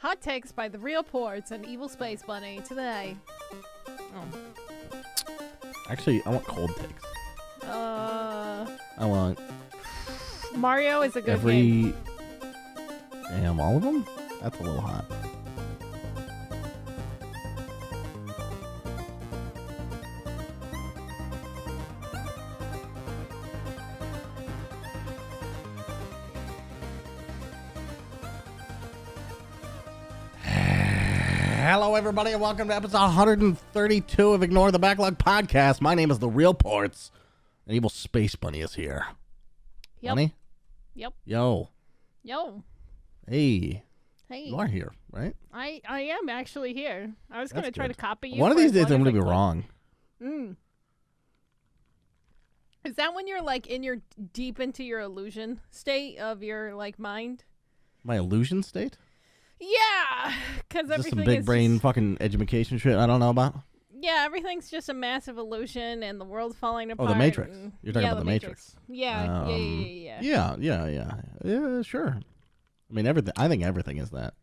Hot takes by the real Portz and Evil Space Bunny today. Oh. Actually, I want cold takes. I want Mario is a good game. Damn, all of them? That's a little hot. Hello, everybody, and welcome to episode 132 of Ignore the Backlog podcast. My name is The Real Portz, and Evil Space Bunny is here. Yep. Bunny? Yep. Yo. Hey. You are here, right? I am actually here. I was going to try to copy you. One of these days, I'm going to be wrong. Is that when you're like deep into your illusion state of your like mind? My illusion state? Yeah, because everything some big brain just, fucking education shit I don't know about. Yeah, everything's just a massive illusion, and the world's falling apart. Oh, the Matrix. You're talking about the Matrix. Yeah, Yeah, sure. I mean, everything. I think everything is that.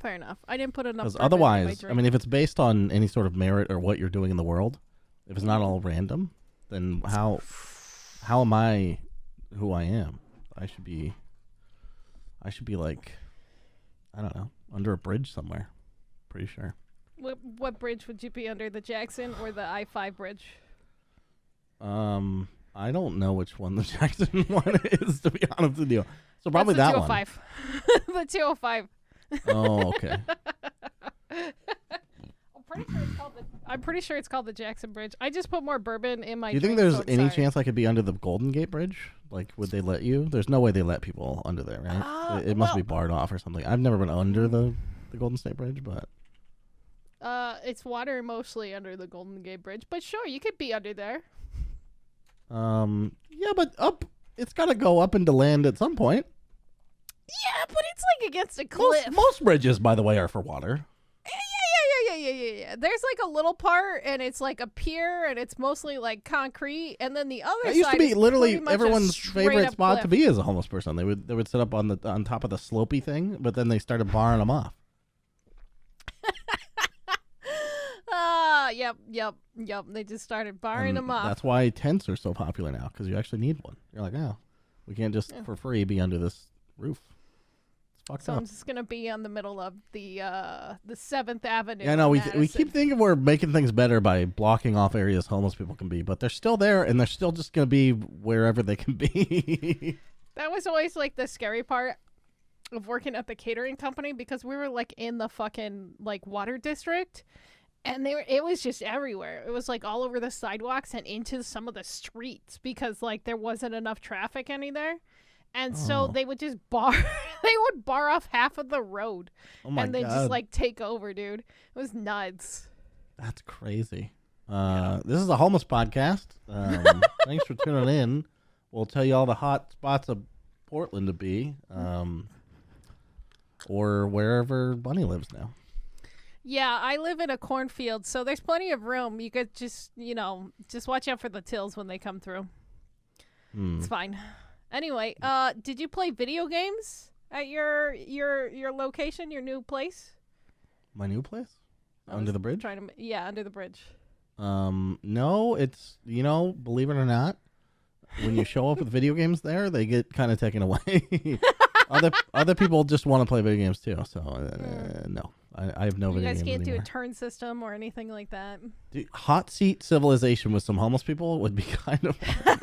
Fair enough. I didn't put enough. Because otherwise, I mean, if it's based on any sort of merit or what you're doing in the world, if it's not all random, then how am I who I am? I should be like, I don't know, under a bridge somewhere. Pretty sure. What bridge would you be under, the Jackson or the I-5 bridge? I don't know which one the Jackson one is, to be honest with you. So probably that one. The 205. Oh, okay. I'm pretty sure it's called the Jackson Bridge. I just put more bourbon in my Do you think there's any chance I could be under the Golden Gate Bridge? Like, would they let you? There's no way they let people under there, right? It must be barred off or something. I've never been under the Golden State Bridge, but... it's water mostly under the Golden Gate Bridge, but sure, you could be under there. Yeah, but it's got to go up into land at some point. Yeah, but it's like against a cliff. Most bridges, by the way, are for water. Yeah. There's like a little part, and it's like a pier, and it's mostly like concrete, and then the other side used to be literally pretty much everyone's favorite spot cliff to be as a homeless person. They would sit up on top of the slopey thing, but then they started barring them off. Yep. They just started barring them off. That's why tents are so popular now, because you actually need one. You're like, oh, we can't just for free be under this roof. It's fucked up. I'm just gonna be on the middle of the 7th Avenue. Yeah, no, we keep thinking we're making things better by blocking off areas homeless people can be, but they're still there, and they're still just gonna be wherever they can be. That was always like the scary part of working at the catering company, because we were like in the fucking like water district. And it was just everywhere. It was like all over the sidewalks and into some of the streets, because like there wasn't enough traffic any there. And so they would just bar off half of the road. Oh my God. And they God. just like take over, dude. It was nuts. That's crazy. This is a homeless podcast. Thanks for tuning in. We'll tell you all the hot spots of Portland to be, or wherever Bunny lives now. Yeah, I live in a cornfield, so there's plenty of room. You could just watch out for the tills when they come through. It's fine. Anyway, did you play video games at your location, your new place? My new place? Under the bridge? Under the bridge. No, it's, believe it or not, when you show up with video games there, they get kind of taken away. Other people just want to play video games too, so no. I have no video games anymore. You guys can't do a turn system or anything like that? Dude, hot seat civilization with some homeless people would be kind of fun.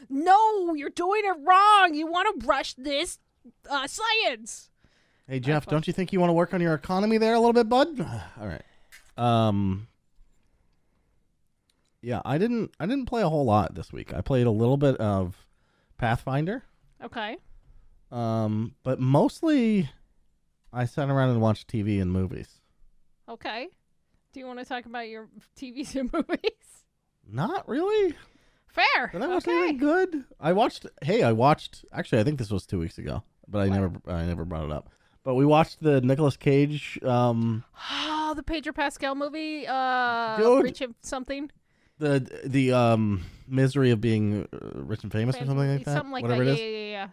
No, you're doing it wrong. You want to rush this science. Hey, Jeff, don't you think you want to work on your economy there a little bit, bud? All right. Yeah, I didn't play a whole lot this week. I played a little bit of Pathfinder. Okay. But mostly I sat around and watched TV and movies. Okay. Do you want to talk about your TVs and movies? Not really. Fair. Did I watch anything good? I watched, actually, I think this was 2 weeks ago, but I never brought it up. But we watched the Nicolas Cage. The Pedro Pascal movie. Rich and something. The misery of being rich and famous or something like that. Something like Whatever that. It is. Yeah.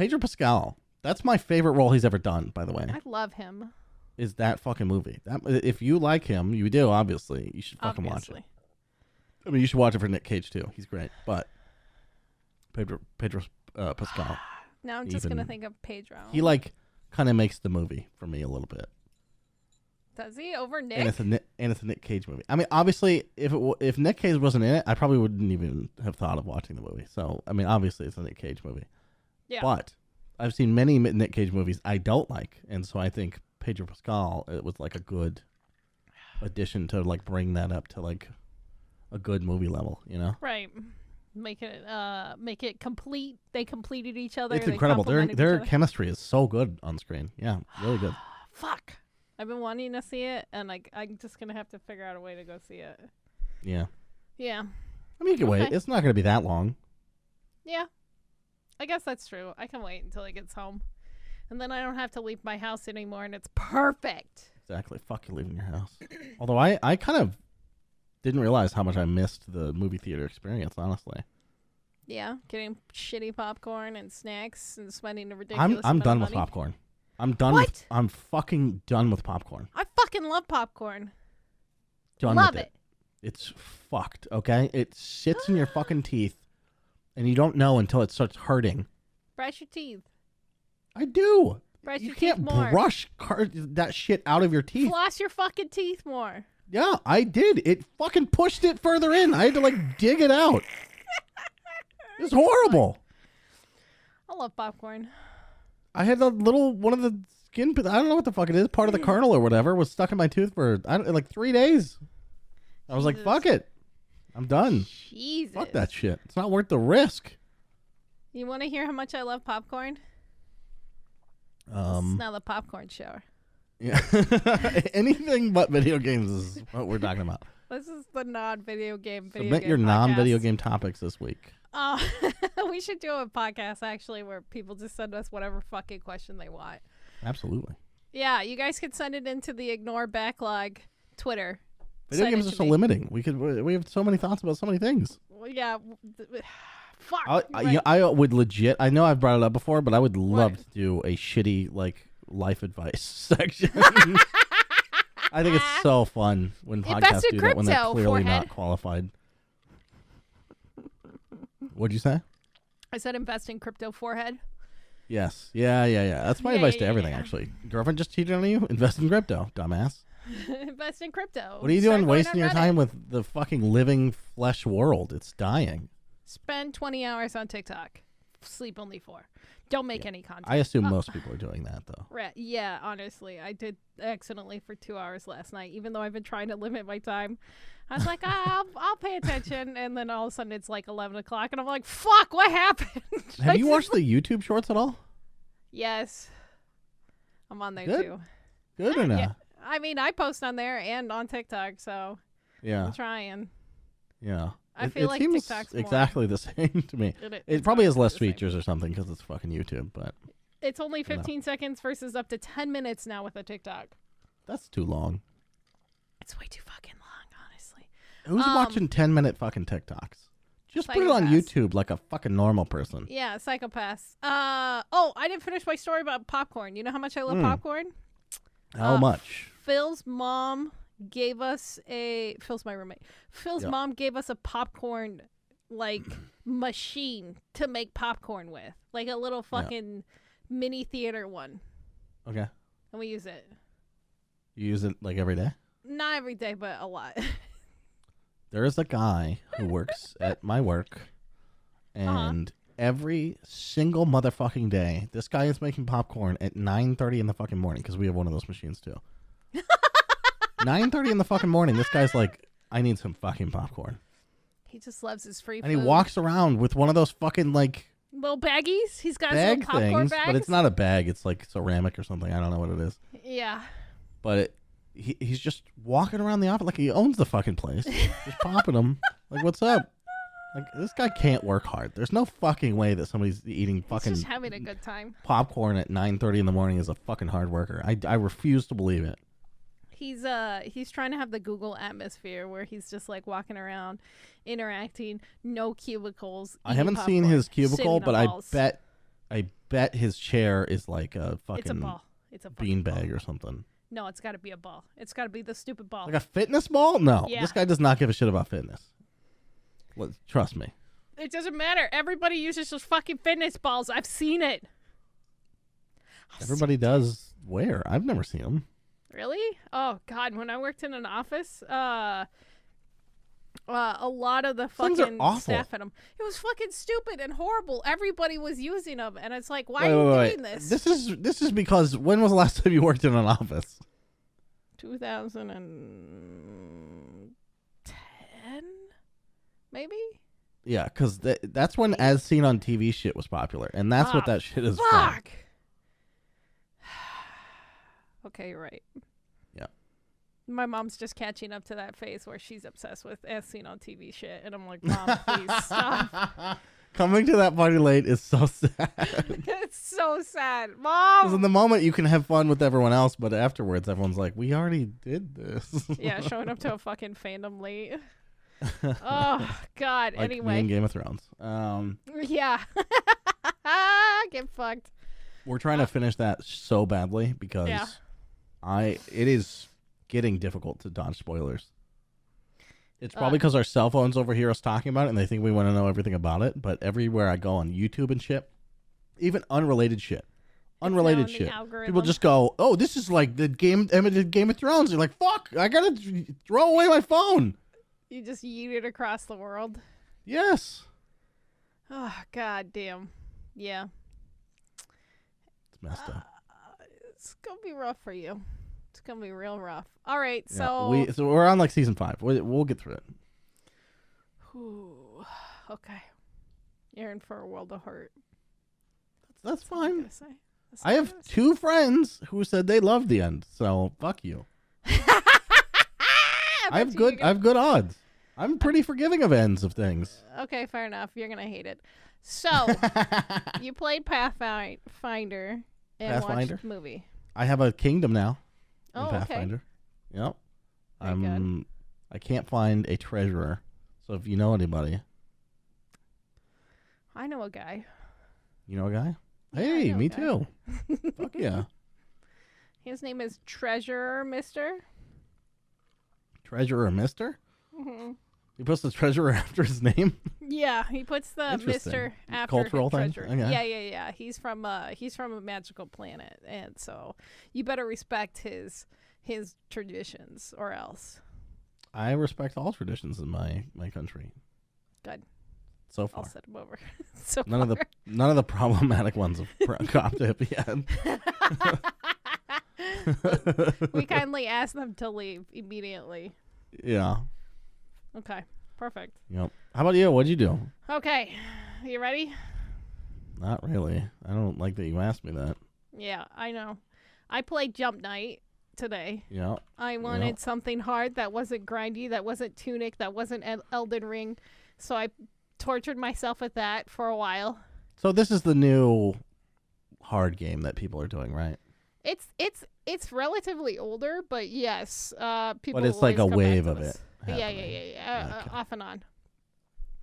Pedro Pascal. That's my favorite role he's ever done, by the way. I love him. Is that fucking movie. If you like him, you do, obviously. You should fucking watch it. I mean, you should watch it for Nick Cage, too. He's great. But Pedro Pascal. Now I'm just going to think of Pedro. He, like, kind of makes the movie for me a little bit. Does he? Over Nick? And it's a Nick Cage movie. I mean, obviously, if Nick Cage wasn't in it, I probably wouldn't even have thought of watching the movie. So, I mean, obviously, it's a Nick Cage movie. Yeah. But I've seen many Nick Cage movies I don't like. And so I think Pedro Pascal, it was like a good addition to, like, bring that up to, like, a good movie level, you know? Right. Make it complete. They completed each other. It's incredible. Their chemistry is so good on screen. Yeah, really good. Fuck. I've been wanting to see it, and I'm just going to have to figure out a way to go see it. Yeah. Yeah. I mean, you can wait. It's not going to be that long. Yeah. I guess that's true. I can wait until he gets home. And then I don't have to leave my house anymore, and it's perfect. Exactly. Fuck you leaving your house. Although I kind of didn't realize how much I missed the movie theater experience, honestly. Yeah, getting shitty popcorn and snacks and spending a ridiculous I'm amount done of with money. popcorn. I'm done What? with I'm fucking done with popcorn. I fucking love popcorn. Done love with it. It's fucked, okay? It sits in your fucking teeth and you don't know until it starts hurting. Brush your teeth. I do. Brush You your can't teeth more. brush that shit out of your teeth. Floss your fucking teeth more. Yeah, I did. It fucking pushed it further in. I had to like dig it out. It's horrible. I love popcorn. I had one of the skin, I don't know what the fuck it is, part of the kernel or whatever was stuck in my tooth for like 3 days. I was like, fuck it. I'm done. Jesus. Fuck that shit. It's not worth the risk. You want to hear how much I love popcorn? This is now the popcorn show. Yeah. Anything but video games is what we're talking about. This is the non-video game Submit your non-video game topics this week. We should do a podcast actually where people just send us whatever fucking question they want. Absolutely. Yeah, you guys can send it into the Ignore Backlog Twitter. Video games are so limiting. We have so many thoughts about so many things. Well, yeah. Fuck. I would legit. I know I've brought it up before, but I would love to do a shitty like life advice section. I think it's so fun when podcasts do that when they're clearly not qualified. What'd you say? I said invest in crypto, forehead. Yes. Yeah. That's my advice to everything, actually. Girlfriend just cheated on you? Invest in crypto, dumbass. Invest in crypto. What are you doing wasting your time with the fucking living flesh world? It's dying. Spend 20 hours on TikTok. Sleep only 4. Don't make any content. I assume most people are doing that, though. Right. Yeah, honestly. I did accidentally for 2 hours last night, even though I've been trying to limit my time. I was like, I'll pay attention. And then all of a sudden it's like 11 o'clock. And I'm like, fuck, what happened? Have you watched the YouTube shorts at all? Yes. I'm on there, too. Good or not? Yeah. I mean, I post on there and on TikTok, so yeah. I'm trying. Yeah. I feel like seems TikTok's exactly the same to me. It probably has less features or something because it's fucking YouTube, but it's only 15 seconds versus up to 10 minutes now with a TikTok. That's too long. It's way too fucking long, honestly. Who's watching 10-minute fucking TikToks? Just put it on YouTube like a fucking normal person. Yeah, psychopaths. I didn't finish my story about popcorn. You know how much I love popcorn? How much? Phil's mom gave us Phil's my roommate. Phil's mom gave us a popcorn like machine to make popcorn with, like a little fucking mini theater one. Okay. And we use it. You use it like every day? Not every day, but a lot. There is a guy who works at my work, and every single motherfucking day, this guy is making popcorn at 9:30 in the fucking morning because we have one of those machines too. 9:30 in the fucking morning, this guy's like, I need some fucking popcorn. He just loves his free food. And he walks around with one of those fucking like little baggies. He's got his bag little popcorn things, bags. but it's not a bag. It's like ceramic or something. I don't know what it is. Yeah. But he's just walking around the office like he owns the fucking place, just popping them. Like, what's up? Like, this guy can't work hard. There's no fucking way that somebody's eating fucking He's just having a good time. Popcorn at 9:30 in the morning is a fucking hard worker. I refuse to believe it. He's trying to have the Google atmosphere where he's just like walking around, interacting, no cubicles. I haven't seen his cubicle, but I bet I bet his chair is like a fucking It's a ball. It's a fucking beanbag ball. or something. No, it's got to be a ball. It's got to be the stupid ball. Like a fitness ball? No. Yeah. This guy does not give a shit about fitness. Trust me. It doesn't matter. Everybody uses those fucking fitness balls. I've seen it. Everybody does where? I've never seen them. Really? Oh, God. When I worked in an office, a lot of the Things are fucking awful. staff at them. It was fucking stupid and horrible. Everybody was using them, and it's like, why are you doing this? This is because when was the last time you worked in an office? 2010, maybe. Yeah, because that's when As Seen on TV shit was popular, and that's what that shit is from. Fuck. Okay, you're right. Yeah. My mom's just catching up to that phase where she's obsessed with As Seen on TV shit, and I'm like, Mom, please stop. Coming to that party late is so sad. It's so sad, Because in Mom. the moment you can have fun with everyone else, but afterwards everyone's like, "We already did this." Yeah, showing up to a fucking fandom late. Oh God. Like me Anyway, in Game of Thrones. yeah. Get fucked. We're trying to finish that so badly because Yeah. it is getting difficult to dodge spoilers. It's probably because our cell phones overhear us talking about it and they think we want to know everything about it. But everywhere I go on YouTube and shit, even unrelated shit, now in the algorithm. people just go, "Oh, this is like the Game of Thrones." You're like, "Fuck, I gotta throw away my phone." You just yeet it across the world. Yes, Oh God damn. Yeah. it's messed up. It's gonna be rough for you. It's gonna be real rough. All right, Yeah, so we're on like season 5. We'll get through it. Ooh, okay. You're in for a world of hurt. That's That's all I'm fine. gonna say. That's I all I'm have gonna say. 2 friends who said they loved the end, so fuck you. I have good odds. I'm pretty forgiving of ends of things. Okay, fair enough. You're gonna hate it. So you played Pathfinder and Pathfinder? watched the movie. I have a kingdom now in Oh, okay. Pathfinder. Yep. Very good. I can't find a treasurer. So if you know anybody, I know a guy. you know a guy? Yeah, I Hey, know a me guy. too. Fuck yeah. His name is Treasurer Mister. Treasurer Mister? Mm-hmm. He puts the treasurer after his name? Yeah, he puts the Interesting. Mister after Cultural his thing? treasure. Okay. Yeah. He's from a magical planet, and so you better respect his traditions, or else. I respect all traditions in my country. Good. So I'll far. set him over. So None of the problematic ones have cropped up yet. we kindly ask them to leave immediately. Yeah. Okay, perfect. Yep. How about you? What'd you do? Okay, you ready? Not really. I don't like that you asked me that. Yeah, I know. I played Jump Night today. Yeah. I wanted something hard that wasn't grindy, that wasn't Tunic, that wasn't Elden Ring. So I tortured myself with that for a while. So this is the new hard game that people are doing, right? It's relatively older, but yes, people. But it's like always a come wave back to of this. it. Yeah, happening. Okay. off and on.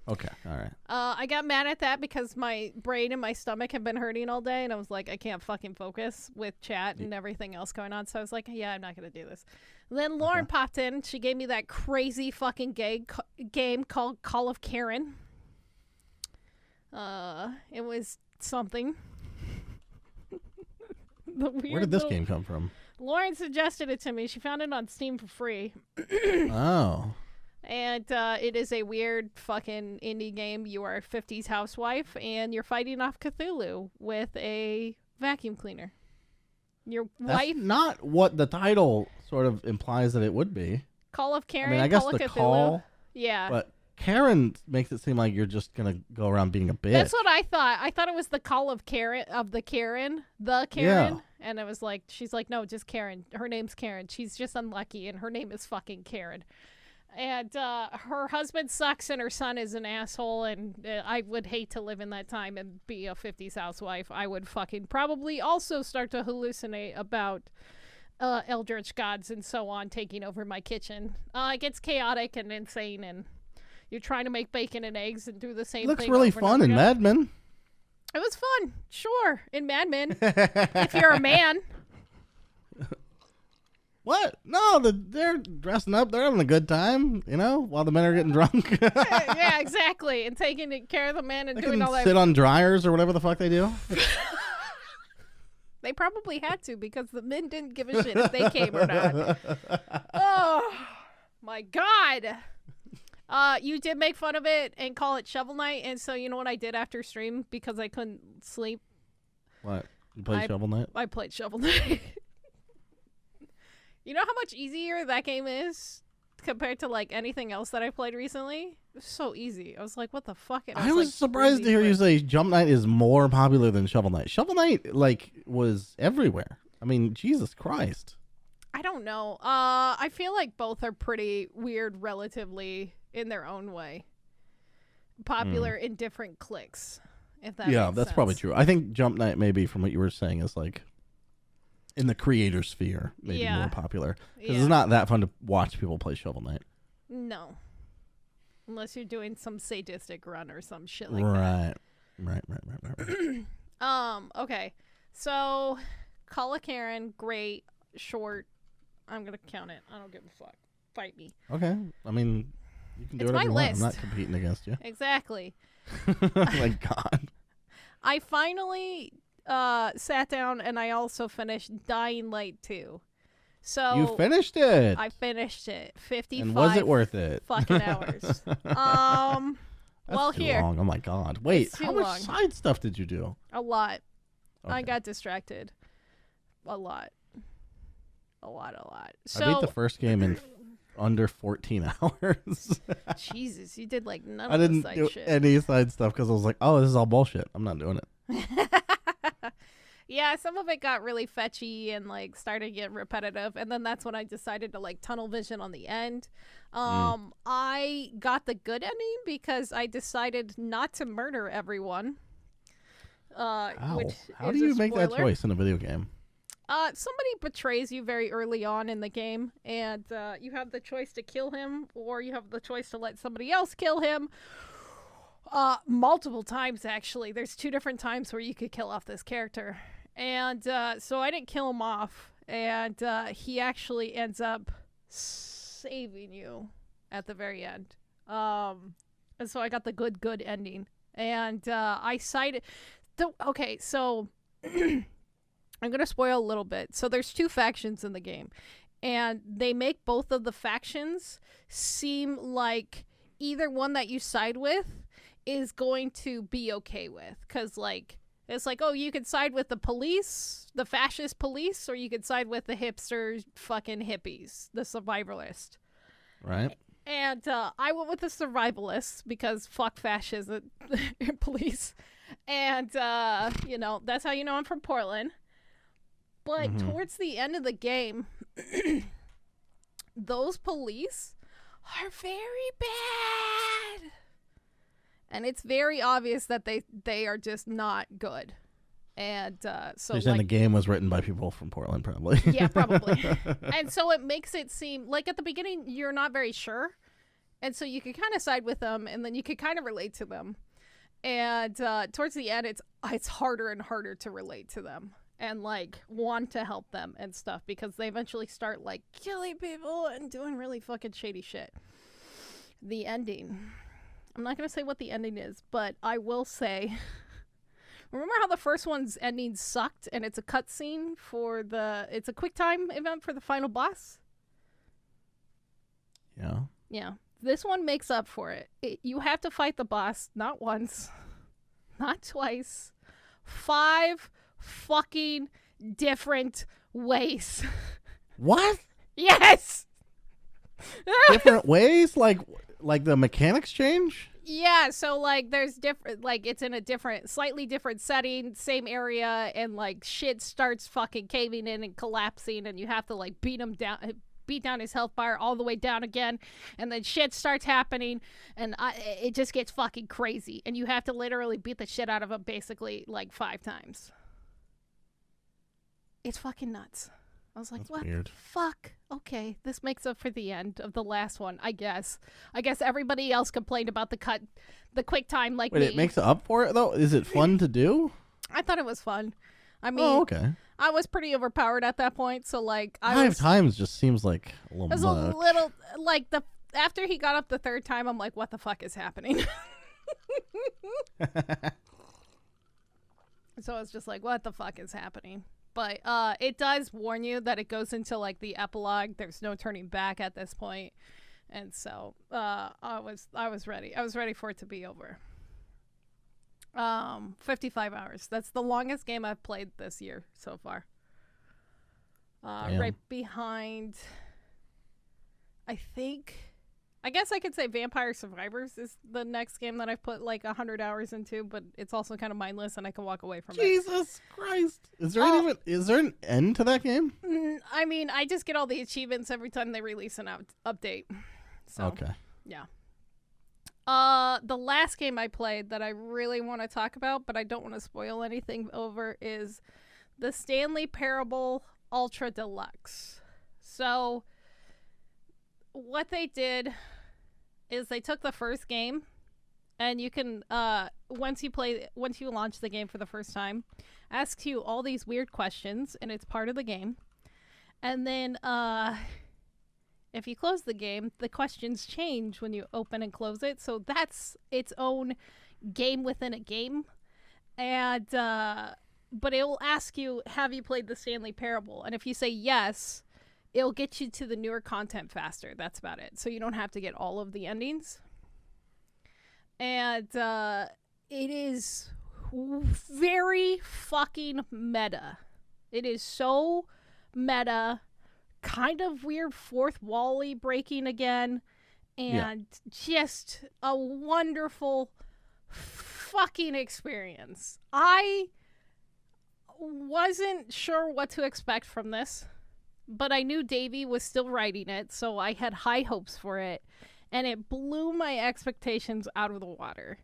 Okay. All right. I got mad at that because my brain and my stomach have been hurting all day, and I was like, I can't fucking focus with chat and everything else going on. So I was like, yeah, I'm not gonna do this. And then Lauren popped in. She gave me that crazy fucking game called Call of Karen. It was something. Where did this game come from? Lauren suggested it to me. She found it on Steam for free. Oh. And it is a weird fucking indie game. You are a 50s housewife, and you're fighting off Cthulhu with a vacuum cleaner. Your That's wife... not what the title sort of implies that it would be. Call of I Karen, mean, I guess Call of the Cthulhu. call, Yeah. but Karen makes it seem like you're just gonna go around being a bitch. That's what I thought. I thought it was the Call of Karen, the Karen. Yeah. And it was like, she's like, no, just Karen. Her name's Karen. She's just unlucky, and her name is fucking Karen. And her husband sucks, and her son is an asshole, and I would hate to live in that time and be a 50s housewife. I would fucking probably also start to hallucinate about eldritch gods and so on taking over my kitchen. It gets chaotic and insane, and you're trying to make bacon and eggs and do the same Looks thing. really over and fun over in again. Mad Men. It was fun, sure, in Mad Men, if you're a man. What? No, they're dressing up. They're having a good time, while the men are getting drunk. Yeah, exactly, and taking care of the men and They doing can all that. sit on dryers or whatever the fuck they do. They probably had to because the men didn't give a shit if they came or not. Oh, my God. You did make fun of it and call it Shovel Knight, and so you know what I did after stream because I couldn't sleep? What? You played Shovel Knight? I played Shovel Knight. You know how much easier that game is compared to like anything else that I played recently? It was so easy. I was like, what the fuck? And I was surprised to hear you say Jump Knight is more popular than Shovel Knight. Shovel Knight, was everywhere. I mean, Jesus Christ. I don't know. I feel like both are pretty weird relatively in their own way. Popular in different cliques, if that makes that's sense. probably true. I think Jump Knight, maybe from what you were saying, is like in the creator sphere, maybe more popular. Because it's not that fun to watch people play Shovel Knight. No. Unless you're doing some sadistic run or some shit like that. Right. Okay. So, Call a Karen, great, short. I'm going to count it. I don't give a fuck. Fight me. Okay. I mean, you can do It's whatever you my want. I'm list. not competing against you. Exactly. My God. I finally sat down and I also finished Dying Light 2. So You finished it. I finished it. 55 and was it worth it? fucking hours. That's too long. Oh my God. Wait, It's too how much long. side stuff did you do? A lot. I Okay. got distracted. A lot. So I beat the first game in under 14 hours. Jesus, you did like none I of the didn't side do shit. any side stuff because I was like, oh, this is all bullshit. I'm not doing it. Yeah, some of it got really fetchy and like started to get repetitive, and then that's when I decided to like tunnel vision on the end. I got the good ending because I decided not to murder everyone. Which How is do a you make that spoiler. choice in a video game? Somebody betrays you very early on in the game, and you have the choice to kill him, or you have the choice to let somebody else kill him. Multiple times, actually. There's 2 different times where you could kill off this character. And so I didn't kill him off, and he actually ends up saving you at the very end. And so I got the good ending. And I cited... Okay, so... I'm going to spoil a little bit. So there's 2 factions in the game, and they make both of the factions seem like either one that you side with is going to be okay with. Because, like, it's like, oh, you could side with the police, the fascist police, or you could side with the hipster fucking hippies, the survivalist. Right. And I went with the survivalists because fuck fascism police. And, that's how you know I'm from Portland. But towards the end of the game, those police are very bad. And it's very obvious that they are just not good. And so you're saying the game was written by people from Portland, probably. Yeah, probably. And so it makes it seem like at the beginning you're not very sure. And so you could kind of side with them, and then you could kind of relate to them. And towards the end, it's harder and harder to relate to them. And, like, want to help them and stuff because they eventually start, like, killing people and doing really fucking shady shit. The ending. I'm not going to say what the ending is, but I will say... Remember how the first one's ending sucked and it's a cutscene for it's a quick time event for the final boss? Yeah. Yeah. This one makes up for it. You have to fight the boss not once, not twice, 5 fucking different ways. What? Yes. Different ways? Like the mechanics change? Yeah, so like there's different, like it's in a slightly different setting, same area, and like shit starts fucking caving in and collapsing, and you have to like beat down his health bar all the way down again, and then shit starts happening, and it just gets fucking crazy, and you have to literally beat the shit out of him basically like 5 times. It's fucking nuts. I was like, That's what weird. the fuck? Okay, this makes up for the end of the last one, I guess. I guess everybody else complained about the quick time like Wait, me. it makes up for it, though? Is it fun to do? I thought it was fun. I mean, Oh, okay. I was pretty overpowered at that point, so like 5 times just seems like a little it was much. a little like after he got up the third time, I'm like, what the fuck is happening? So I was just like, what the fuck is happening? But it does warn you that it goes into like the epilogue. There's no turning back at this point. And so I was ready. I was ready for it to be over. 55 hours. That's the longest game I've played this year so far. Right behind, I guess I could say Vampire Survivors is the next game that I've put like 100 hours into, but it's also kind of mindless and I can walk away from it. Jesus Christ. Is there an end to that game? I mean, I just get all the achievements every time they release an update. So, okay. Yeah. The last game I played that I really want to talk about, but I don't want to spoil anything over, is the Stanley Parable Ultra Deluxe. So what they did is they took the first game, and you can once you launch the game for the first time, asks you all these weird questions, and it's part of the game. And then if you close the game, the questions change when you open and close it. So that's its own game within a game. And but it will ask you, have you played the Stanley Parable? And if you say yes, it'll get you to the newer content faster. That's about it. So you don't have to get all of the endings. And it is very fucking meta. It is so meta, kind of weird fourth wall-y breaking again, and just a wonderful fucking experience. I wasn't sure what to expect from this, but I knew Davey was still writing it, so I had high hopes for it, and it blew my expectations out of the water.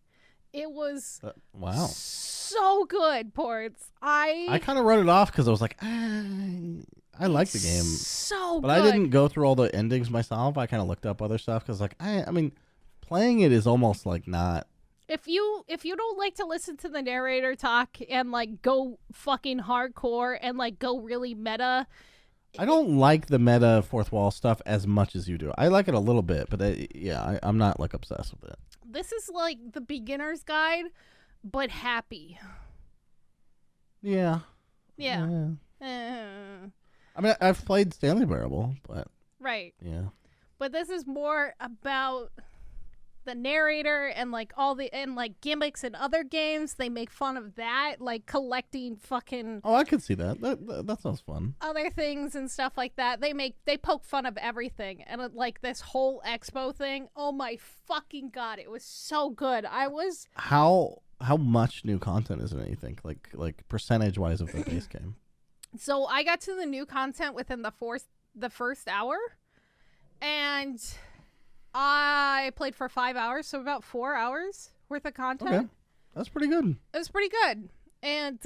It was wow, so good, Portz. I kind of wrote it off because I was like, I like the game, so but good. I didn't go through all the endings myself. I kind of looked up other stuff because, like, I mean, playing it is almost like not. If you don't like to listen to the narrator talk and like go fucking hardcore and like go really meta, I don't like the meta fourth wall stuff as much as you do. I like it a little bit, but I'm not like obsessed with it. This is like the beginner's guide, but happy. Yeah. Yeah. I mean, I've played Stanley Parable, but Right. yeah. But this is more about the narrator and like all the gimmicks in other games. They make fun of that, like collecting fucking Oh, I could see that. That sounds fun. other things and stuff like that. They poke fun of everything, and like this whole expo thing. Oh my fucking god, it was so good. I was How much new content is it? You think like percentage wise of the base game? So I got to the new content within the first hour, and I played for 5 hours, so about 4 hours worth of content. Okay, that's pretty good. It was pretty good, and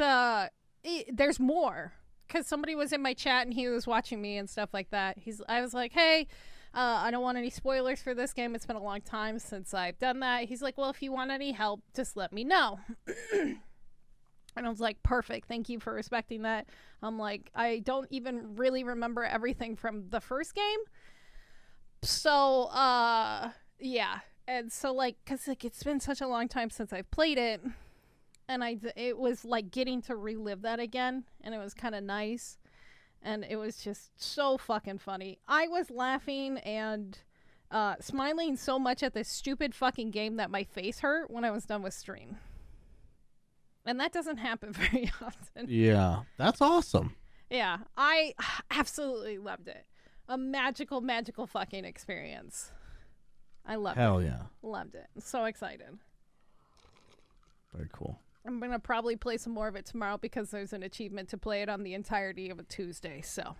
there's more because somebody was in my chat and he was watching me and stuff like that. I was like, hey, I don't want any spoilers for this game. It's been a long time since I've done that. He's like, well, if you want any help, just let me know. And I was like, perfect. Thank you for respecting that. I'm like, I don't even really remember everything from the first game. So, yeah. And so, like, because like, it's been such a long time since I've played it. And it was like getting to relive that again. And it was kind of nice. And it was just so fucking funny. I was laughing and smiling so much at this stupid fucking game that my face hurt when I was done with stream. And that doesn't happen very often. Yeah, that's awesome. Yeah, I absolutely loved it. A magical, magical fucking experience. I loved it. Hell yeah. Loved it. I'm so excited. Very cool. I'm going to probably play some more of it tomorrow because there's an achievement to play it on the entirety of a Tuesday, so.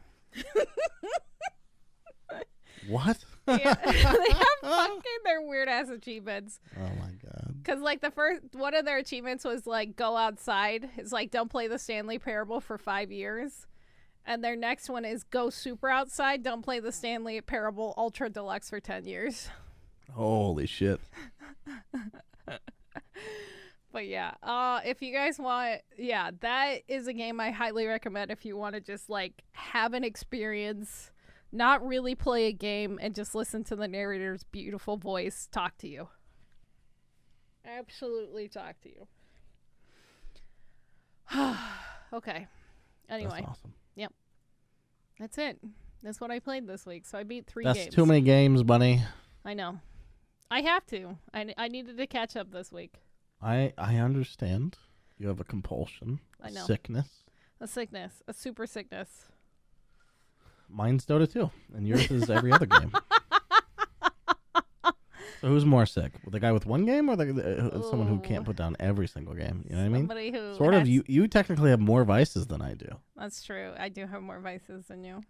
What? Yeah, they have fucking their weird-ass achievements. Oh, my God. Because, like, one of their achievements was, like, go outside. It's like, don't play the Stanley Parable for 5 years. And their next one is go super outside. Don't play the Stanley Parable Ultra Deluxe for 10 years. Holy shit. But yeah, if you guys want, yeah, that is a game I highly recommend if you want to just like have an experience, not really play a game, and just listen to the narrator's beautiful voice talk to you. Absolutely talk to you. Okay. Anyway. That's awesome. Yep. That's it. That's what I played this week. So I beat 3 That's games. too many games, bunny. I know. I have to. I needed to catch up this week. I understand. You have a compulsion. I know. Sickness. A sickness. A super sickness. Mine's Dota 2. And yours is every other game. So who's more sick? The guy with one game or someone who can't put down every single game? You know what I mean? Somebody who sort of. You technically have more vices than I do. That's true. I do have more vices than you.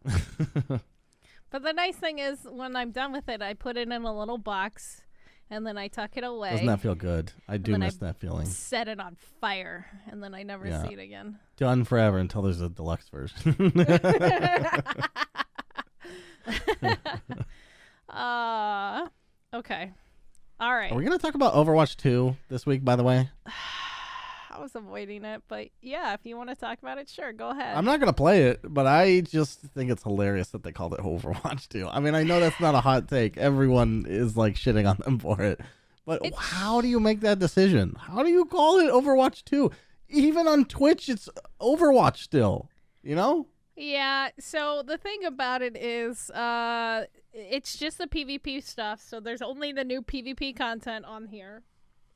But the nice thing is, when I'm done with it, I put it in a little box, and then I tuck it away. Doesn't that feel good? I do miss that feeling. Set it on fire, and then I never see it again. Done forever until there's a deluxe version. Okay. All right. Are we going to talk about Overwatch 2 this week, by the way? I was avoiding it, but yeah, if you want to talk about it, sure, go ahead. I'm not going to play it, but I just think it's hilarious that they called it Overwatch 2. I mean, I know that's not a hot take. Everyone is like shitting on them for it. But how do you make that decision? How do you call it Overwatch 2? Even on Twitch, it's Overwatch still, you know? Yeah, so the thing about it is it's just the PvP stuff, so there's only the new PvP content on here.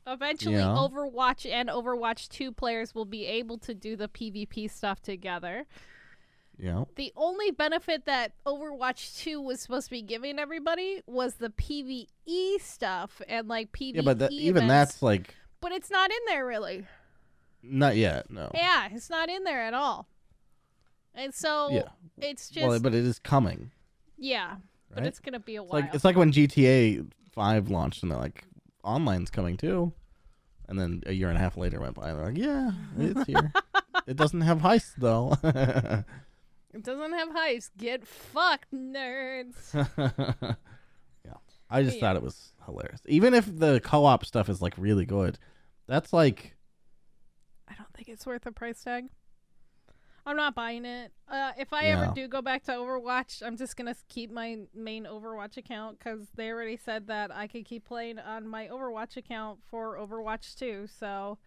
Eventually, Overwatch and Overwatch 2 players will be able to do the PvP stuff together. Yeah. The only benefit that Overwatch 2 was supposed to be giving everybody was the PvE stuff and like PvE Yeah, but even events. that's like... But it's not in there, really. Not yet, no. Yeah, it's not in there at all. And so it's just... Well, but it is coming. Yeah, but right? it's going to be a while. It's like when GTA 5 launched and they're like, online's coming too. And then a year and a half later went by and they're like, yeah, it's here. It doesn't have heists, though. It doesn't have heists. Get fucked, nerds. Yeah. I just thought it was hilarious. Even if the co-op stuff is like really good, that's like... I don't think it's worth the price tag. I'm not buying it. If I ever do go back to Overwatch, I'm just going to keep my main Overwatch account because they already said that I could keep playing on my Overwatch account for Overwatch 2. So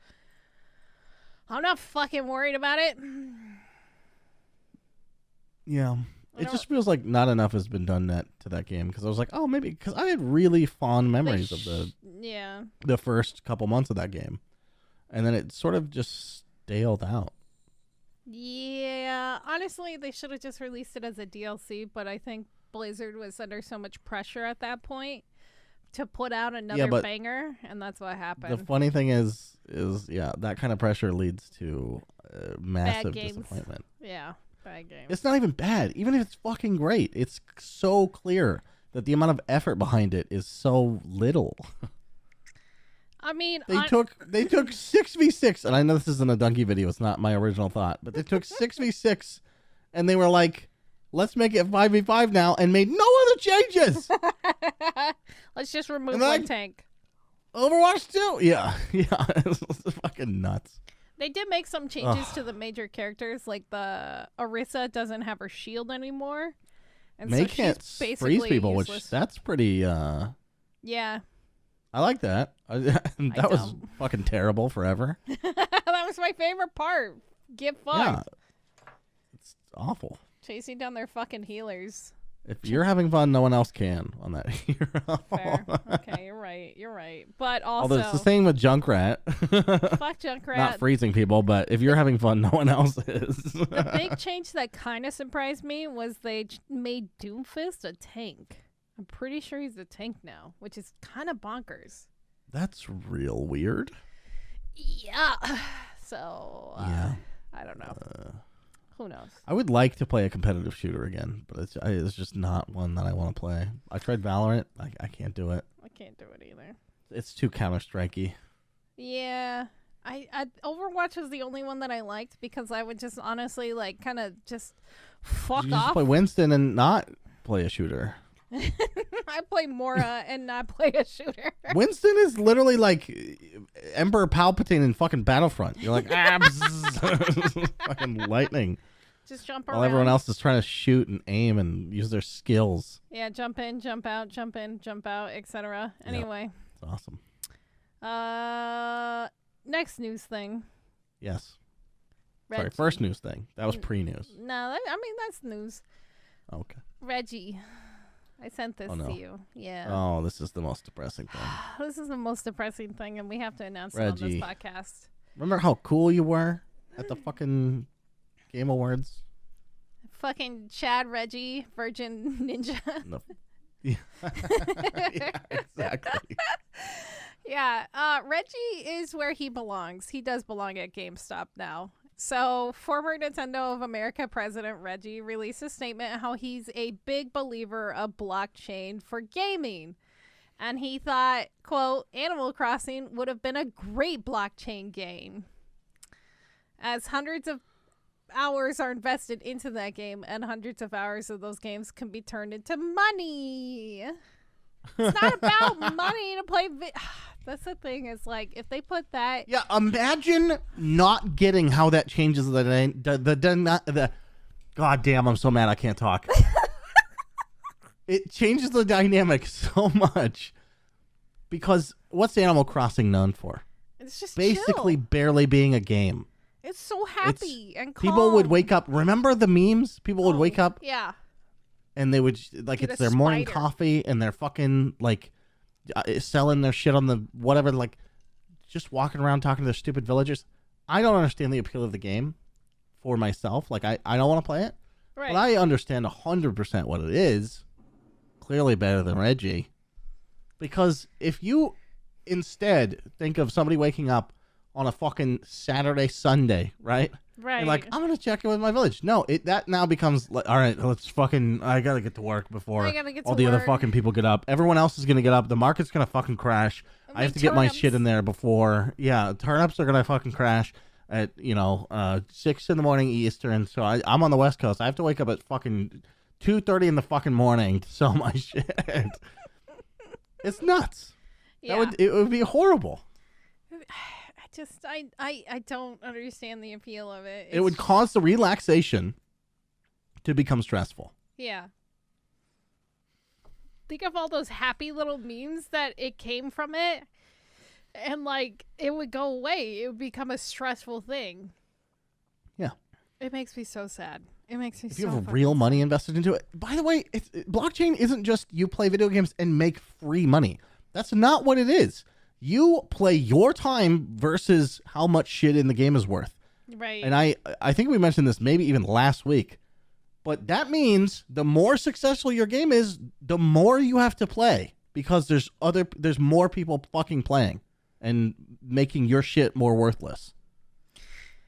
I'm not fucking worried about it. Yeah. It just feels like not enough has been done to that game because I was like, oh, maybe because I had really fond memories of the first couple months of that game. And then it sort of just staled out. Yeah, honestly, they should have just released it as a DLC, but I think Blizzard was under so much pressure at that point to put out another banger, and that's what happened. The funny thing is that kind of pressure leads to massive disappointment. Yeah, bad game. It's not even bad. Even if it's fucking great, it's so clear that the amount of effort behind it is so little. I mean, they took 6v6, and I know this isn't a donkey video, it's not my original thought, but they took 6v6, and they were like, let's make it 5v5 now, and made no other changes. Let's just remove one tank. Overwatch 2? Yeah, it's fucking nuts. They did make some changes to the major characters, like the Orisa doesn't have her shield anymore, and May so can't she's basically freeze people, useless. which that's pretty. Yeah. I like that. That was fucking terrible forever. That was my favorite part. Get fucked. Yeah. It's awful. Chasing down their fucking healers. If you're having fun, no one else can on that hero. Fair. Okay, you're right. But also... Although it's the same with Junkrat. Fuck Junkrat. Not freezing people, but if you're having fun, no one else is. The big change that kind of surprised me was they made Doomfist a tank. I'm pretty sure he's a tank now, which is kind of bonkers. That's real weird. Yeah. So, I don't know. Who knows? I would like to play a competitive shooter again, but it's just not one that I want to play. I tried Valorant. I can't do it. I can't do it either. It's too Counter-Strikey. Yeah. I Overwatch was the only one that I liked because I would just honestly like kind of just fuck You off. just play Winston and not play a shooter. I play Mora and not play a shooter. Winston is literally like Emperor Palpatine in fucking Battlefront. You're like, fucking lightning. Just jump around. While everyone else is trying to shoot and aim and use their skills. Yeah, jump in, jump out, jump in, jump out, etc. Anyway. It's awesome. Next news thing. Yes. Reggie. Sorry, first news thing. That was pre-news. No, that's news. Okay. Reggie. I sent this to you. Yeah. Oh, this is the most depressing thing. This is the most depressing thing, and we have to announce it Reggie. on this podcast. Remember how cool you were at the fucking Game Awards? Fucking Chad Reggie, Virgin Ninja. No. Yeah. Yeah, exactly. Yeah, Reggie is where he belongs. He does belong at GameStop now. So, former Nintendo of America president Reggie released a statement how he's a big believer of blockchain for gaming. And he thought, quote, Animal Crossing would have been a great blockchain game, as hundreds of hours are invested into that game, and hundreds of hours of those games can be turned into money. It's not about money to play. That's the thing. Is like if they put that. Yeah, imagine not getting how that changes the God damn, I'm so mad I can't talk. It changes the dynamic so much because what's Animal Crossing known for? It's just basically chill. Barely being a game. It's so happy and calm. People would wake up. Remember the memes? People would wake up. Yeah. And they would like Get it's a their morning spider. coffee, and they're fucking like selling their shit on the whatever, like just walking around talking to their stupid villagers. I don't understand the appeal of the game for myself. Like I don't want to play it, Right. but I understand 100% what it is. Clearly better than Reggie, because if you instead think of somebody waking up on a fucking Saturday, Sunday, right? Right. And like, I'm gonna check in with my village. No, that now becomes like, all right, let's fucking. I gotta get to work before I gotta get all to the other work. fucking people get up. Everyone else is gonna get up. The market's gonna fucking crash. I have to get my shit in there before. Yeah, turnips are gonna fucking crash at 6 in the morning Eastern. So I'm on the West Coast. I have to wake up at fucking 2:30 in the fucking morning to sell my shit. It's nuts. Yeah. It would be horrible. I don't understand the appeal of it. It would cause the relaxation to become stressful. Yeah. Think of all those happy little memes that it came from it. And, like, it would go away. It would become a stressful thing. Yeah. It makes me so sad. It makes me If so you have fucking real sad. money invested into it. By the way, blockchain isn't just you play video games and make free money. That's not what it is. You play your time versus how much shit in the game is worth. Right. And I think we mentioned this maybe even last week. But that means the more successful your game is, the more you have to play, because there's more people fucking playing and making your shit more worthless.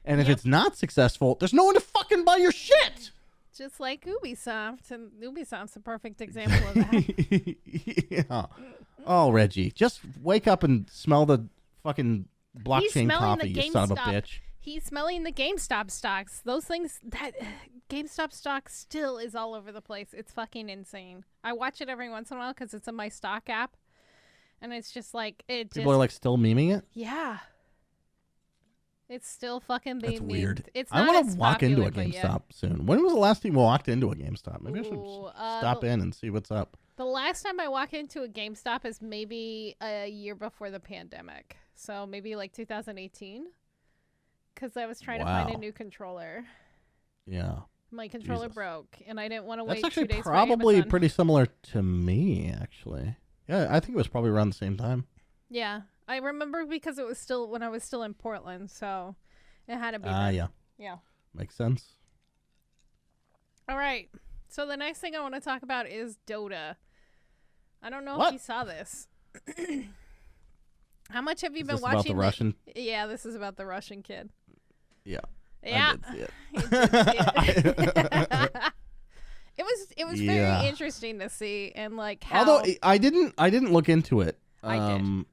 And if it's not successful, there's no one to fucking buy your shit. Just like Ubisoft, and Ubisoft's a perfect example of that. Yeah. Oh, Reggie, just wake up and smell the fucking blockchain smelling coffee, the you son of a GameStop. bitch. He's smelling the GameStop stocks. Those things, that GameStop stock still is all over the place. It's fucking insane. I watch it every once in a while because it's in my stock app. And it's just like, People are like still memeing it? yeah. It's still fucking being That's weird. memed. It's I not want as to walk into a popular, but yeah. GameStop soon. When was the last time you walked into a GameStop? Maybe I should Ooh, stop in and see what's up. The last time I walked into a GameStop is maybe a year before the pandemic. So maybe like 2018. Because I was trying to find a Wow. new controller. Yeah. My controller Jesus. broke, and I didn't want to That's wait actually 2 days for probably Amazon. pretty similar to me, actually. Yeah, I think it was probably around the same time. Yeah, I remember because it was still when I was still in Portland, so it had to be. Ah, then. yeah. Yeah. Makes sense. All right. So the next thing I want to talk about is Dota. I don't know What? if you saw this. How much have you Is been this watching? about the Russian? Yeah, this is about the Russian kid. Yeah. Yeah. I did see it. You did see it. It was Yeah. very interesting to see, and like how. Although I didn't look into it. I did.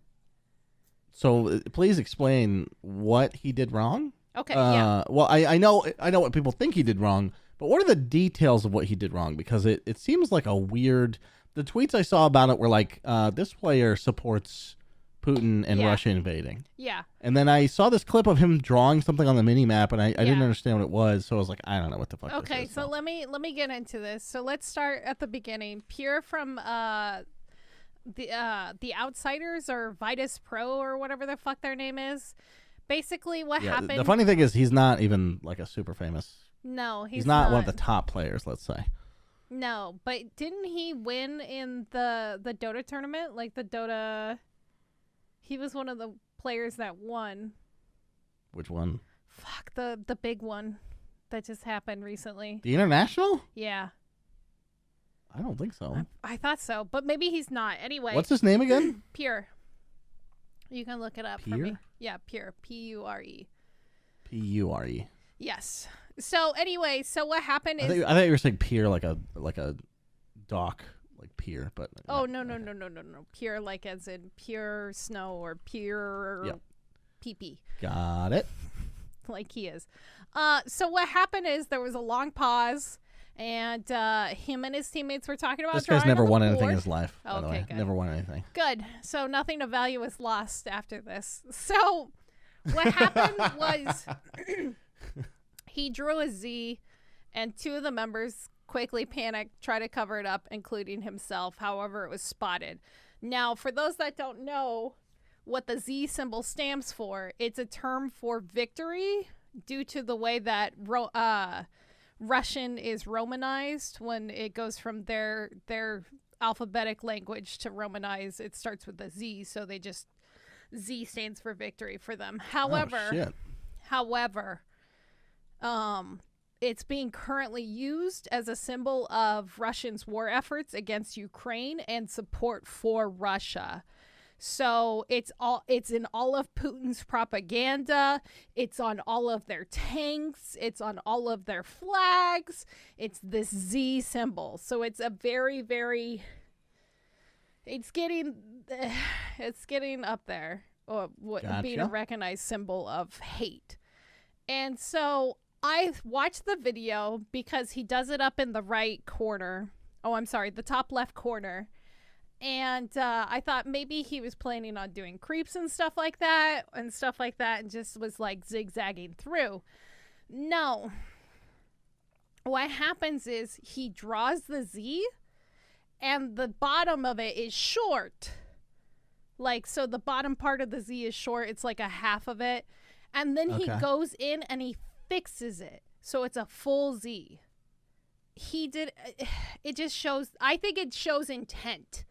So please explain what he did wrong. Okay. Yeah. Well, I know what people think he did wrong, but what are the details of what he did wrong? Because it seems like a weird. The tweets I saw about it were like, this player supports Putin and Russia invading. Yeah. And then I saw this clip of him drawing something on the mini map, and I didn't understand what it was, so I was like, I don't know what the fuck. Okay, this is, so let me get into this. So let's start at the beginning. Pure from the Outsiders or Vitus Pro or whatever the fuck their name is. Basically, what happened? The funny thing is, he's not even like a super famous. No, he's not one of the top players. Let's say. No, but didn't he win in the Dota tournament? Like the Dota. He was one of the players that won. Which one? Fuck, the big one that just happened recently. The international? Yeah. I don't think so. I thought so, but maybe he's not. Anyway. What's his name again? Pure. You can look it up for me. Yeah, Pure. P-U-R-E. P-U-R-E. Yes. So anyway, so what happened is... I thought you were saying pier like a dock, like pier, but... Oh, no. Pure like as in pure snow or pure pee-pee. Got it. Like he is. So what happened is there was a long pause, and him and his teammates were talking about... This guy's never won anything in his life, by the way. Good. Never won anything. Good. So nothing of value is lost after this. So what happened was... He drew a Z, and two of the members quickly panicked, tried to cover it up, including himself. However, it was spotted. Now, for those that don't know what the Z symbol stands for, it's a term for victory due to the way that Russian is Romanized. When it goes from their alphabetic language to Romanize, it starts with a Z, so they just... Z stands for victory for them. However, it's being currently used as a symbol of Russia's war efforts against Ukraine and support for Russia. So it's in all of Putin's propaganda. It's on all of their tanks. It's on all of their flags. It's this Z symbol. So it's a very, very... It's getting up there. Or being a recognized symbol of hate. And so... I watched the video because he does it up in the right corner. Oh, I'm sorry, the top left corner. And I thought maybe he was planning on doing creeps and stuff like that, and just was like zigzagging through. No. What happens is he draws the Z, and the bottom of it is short. Like, so the bottom part of the Z is short. It's like a half of it. And then he goes in and he fixes it so it's a full Z. It just shows, I think it shows intent.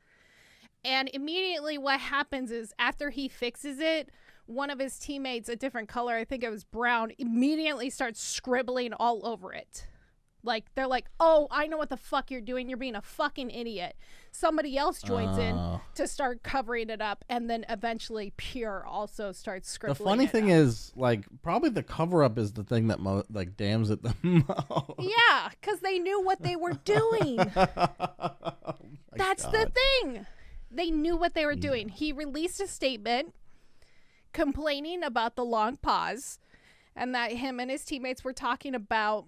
And immediately what happens is after he fixes it, one of his teammates, a different color, I think it was brown, immediately starts scribbling all over it. Like, they're like, oh, I know what the fuck you're doing. You're being a fucking idiot. Somebody else joins in to start covering it up, and then eventually Pure also starts scribbling. The funny thing is, like, probably the cover-up is the thing that, damns it the most. Yeah, because they knew what they were doing. That's the thing. They knew what they were doing. He released a statement complaining about the long pause, and that him and his teammates were talking about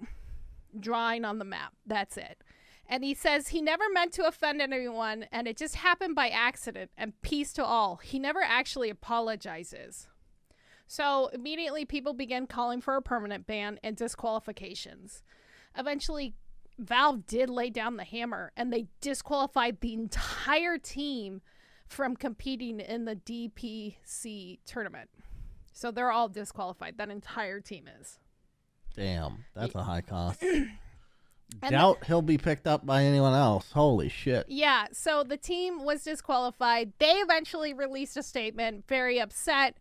drawing on the map. That's it. And he says he never meant to offend anyone, and it just happened by accident, and peace to all. He never actually apologizes. So immediately people began calling for a permanent ban and disqualifications. Eventually, Valve did lay down the hammer, and they disqualified the entire team from competing in the DPC tournament. So they're all disqualified. That entire team is. Damn, that's a high cost. Doubt he'll be picked up by anyone else. Holy shit. Yeah, so the team was disqualified. They eventually released a statement, very upset.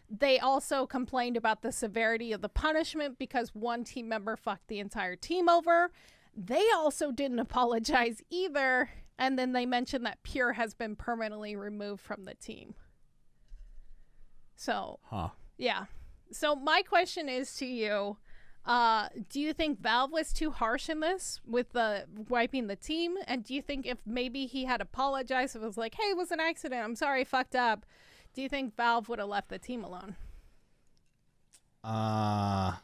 They also complained about the severity of the punishment because one team member fucked the entire team over. They also didn't apologize either. And then they mentioned that Pure has been permanently removed from the team. So, yeah. So my question is to you. Do you think Valve was too harsh in this with the wiping the team? And do you think if maybe he had apologized, it was like, hey, it was an accident, I'm sorry, I fucked up. Do you think Valve would have left the team alone? I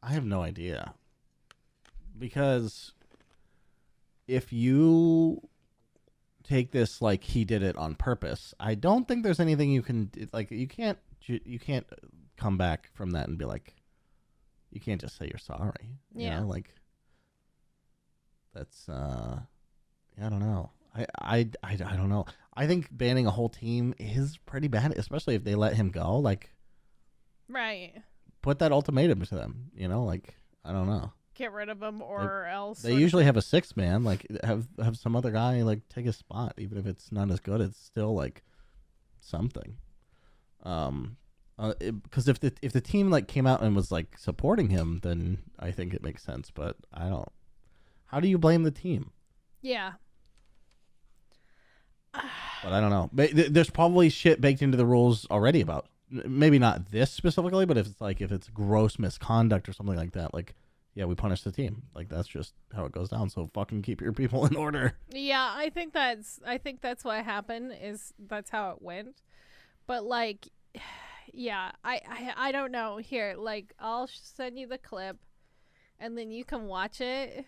have no idea. Because if you take this like he did it on purpose, I don't think there's anything you can like. You can't come back from that and be like, you can't just say you're sorry. Yeah. You know, like that's I don't know. I don't know. I think banning a whole team is pretty bad, especially if they let him go. Like, right. Put that ultimatum to them. You know, like I don't know. Get rid of him or else. They usually have a 6 man. Like have some other guy like take his spot, even if it's not as good. It's still like something. Because if the team like came out and was like supporting him, then I think it makes sense. But I don't. How do you blame the team? Yeah. But I don't know. There's probably shit baked into the rules already about maybe not this specifically, but if it's gross misconduct or something like that, like yeah, we punish the team. Like that's just how it goes down. So fucking keep your people in order. Yeah, I think that's what happened. That's how it went. But like, yeah, I don't know. Here, like I'll send you the clip, and then you can watch it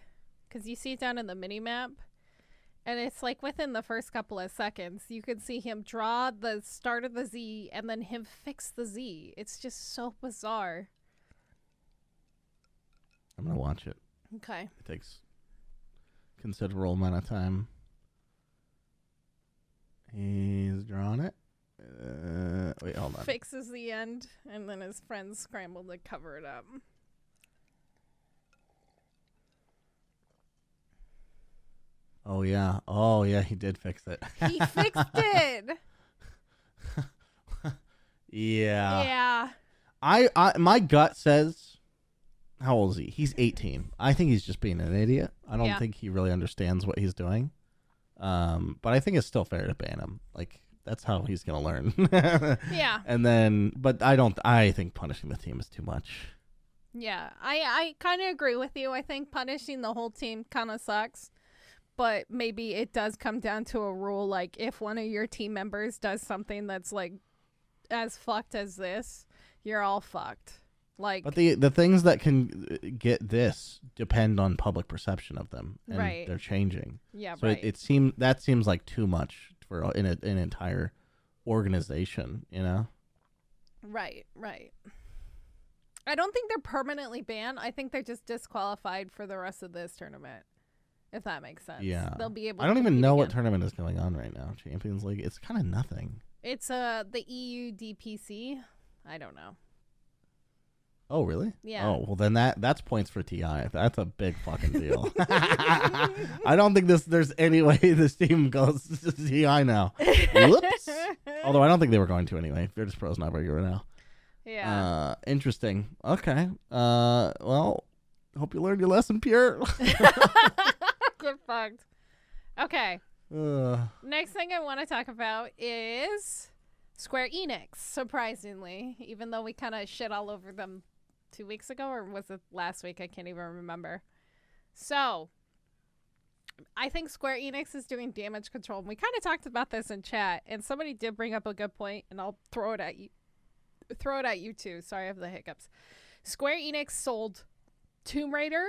because you see it down in the mini map. And it's like within the first couple of seconds, you can see him draw the start of the Z and then him fix the Z. It's just so bizarre. I'm going to watch it. Okay. It takes considerable amount of time. He's drawn it. Wait, hold on. Fixes the end, and then his friends scramble to cover it up. Oh yeah, he did fix it. He fixed it. Yeah. Yeah. I my gut says, how old is he? He's 18. I think he's just being an idiot. I don't think he really understands what he's doing. But I think it's still fair to ban him. Like that's how he's gonna learn. Yeah. And then, but I think punishing the team is too much. Yeah, I kind of agree with you. I think punishing the whole team kind of sucks. But maybe it does come down to a rule, like if one of your team members does something that's like as fucked as this, you're all fucked. Like, but the things that can get this depend on public perception of them, and right. They're changing. Yeah, so right. It seems like too much for an entire organization, you know? Right. I don't think they're permanently banned. I think they're just disqualified for the rest of this tournament. If that makes sense. Yeah. They'll be able to I don't even know again. what tournament is going on right now. Champions League. It's kind of nothing. It's the EU DPC. I don't know. Oh, really? Yeah. Oh, well then that's points for TI. That's a big fucking deal. I don't think there's any way this team goes to TI now. Whoops. Although I don't think they were going to anyway. Virtus Pro's not very good right now. Yeah. Interesting. Okay. Well, hope you learned your lesson, Pierre. Get fucked. Okay. Next thing I want to talk about is Square Enix, surprisingly, even though we kind of shit all over them 2 weeks ago, or was it last week? I can't even remember. So, I think Square Enix is doing damage control. And we kind of talked about this in chat, and somebody did bring up a good point, and I'll throw it at you too. Sorry, I have the hiccups. Square Enix sold Tomb Raider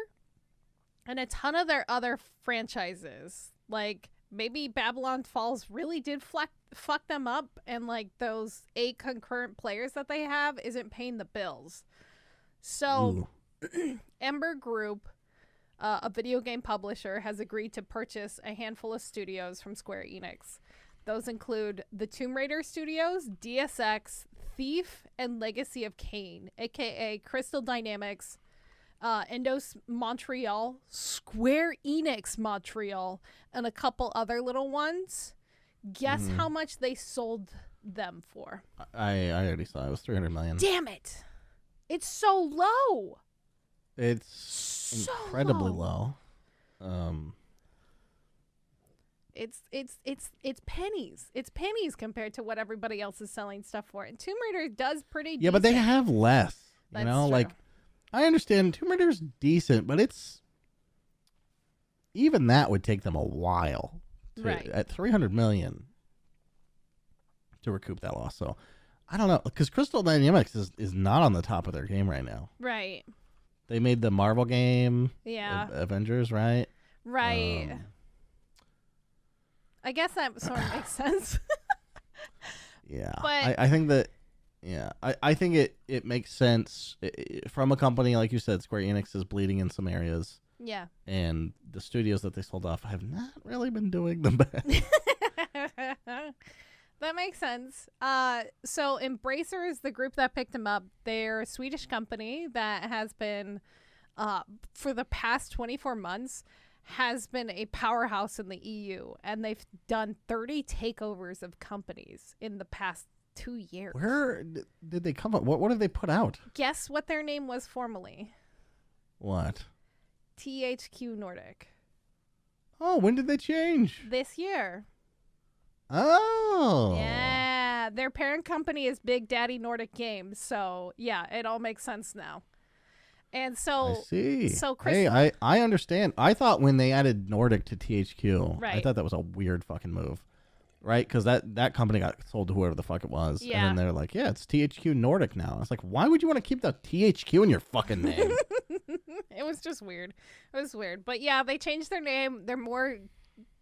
and a ton of their other franchises. Like, maybe Babylon Falls really did fuck them up, and like those 8 concurrent players that they have isn't paying the bills. So Ember Group, a video game publisher, has agreed to purchase a handful of studios from Square Enix. Those include the Tomb Raider studios, DSX, Thief, and Legacy of Kain, aka Crystal Dynamics, Eidos Montreal, Square Enix Montreal, and a couple other little ones. Guess how much they sold them for? I already saw it. It was $300 million. Damn it! It's so low. It's So incredibly low. It's pennies. It's pennies compared to what everybody else is selling stuff for. And Tomb Raider does pretty decent. Yeah, but they have less. That's you know, true. like I understand Tomb Raider's decent, but it's even that would take them a while. Right. At $300 million to recoup that loss. So I don't know, because Crystal Dynamics is not on the top of their game right now. Right. They made the Marvel game, Yeah. Avengers, right? Right. I guess that sort of makes sense. Yeah, But I think that. Yeah, I think it makes sense from a company like you said. Square Enix is bleeding in some areas. yeah. And the studios that they sold off have not really been doing the best. That makes sense. So Embracer is the group that picked them up. They're a Swedish company that has been, for the past 24 months, has been a powerhouse in the EU. And they've done 30 takeovers of companies in the past 2 years. Where did they come up? What have they put out? Guess what their name was formerly? What? THQ Nordic. Oh, when did they change? This year. Oh. Yeah. Their parent company is Big Daddy Nordic Games. So, yeah, it all makes sense now. And so, I see. So hey, I understand. I thought when they added Nordic to THQ, Right. I thought that was a weird fucking move. Right? Because that company got sold to whoever the fuck it was. Yeah. And then they're like, yeah, it's THQ Nordic now. It's like, why would you want to keep the THQ in your fucking name? It was just weird. It was weird. But yeah, they changed their name. They're more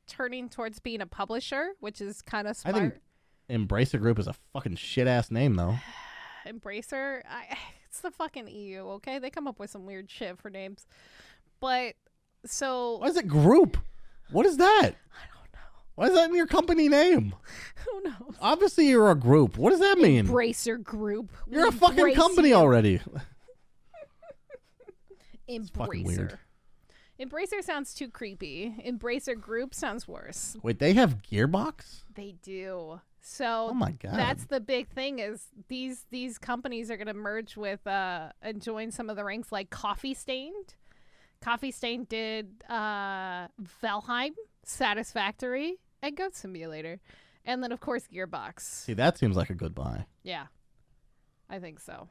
turning towards being a publisher, which is kind of smart. I think Embracer Group is a fucking shit-ass name, though. Embracer, it's the fucking EU, okay? They come up with some weird shit for names. But, so... Why is it Group? What is that? I don't know. Why is that in your company name? Who knows? Obviously, you're a group. What does that mean? Embracer Group. You're a We fucking embrace company you. already. Embracer. fucking weird. Embracer sounds too creepy. Embracer Group sounds worse. Wait, they have Gearbox? They do. So Oh my god. that's the big thing is these companies are going to merge with and join some of the ranks like Coffee Stained. Coffee Stained did Valheim, Satisfactory, and Goat Simulator. And then of course Gearbox. See, that seems like a good buy. Yeah. I think so.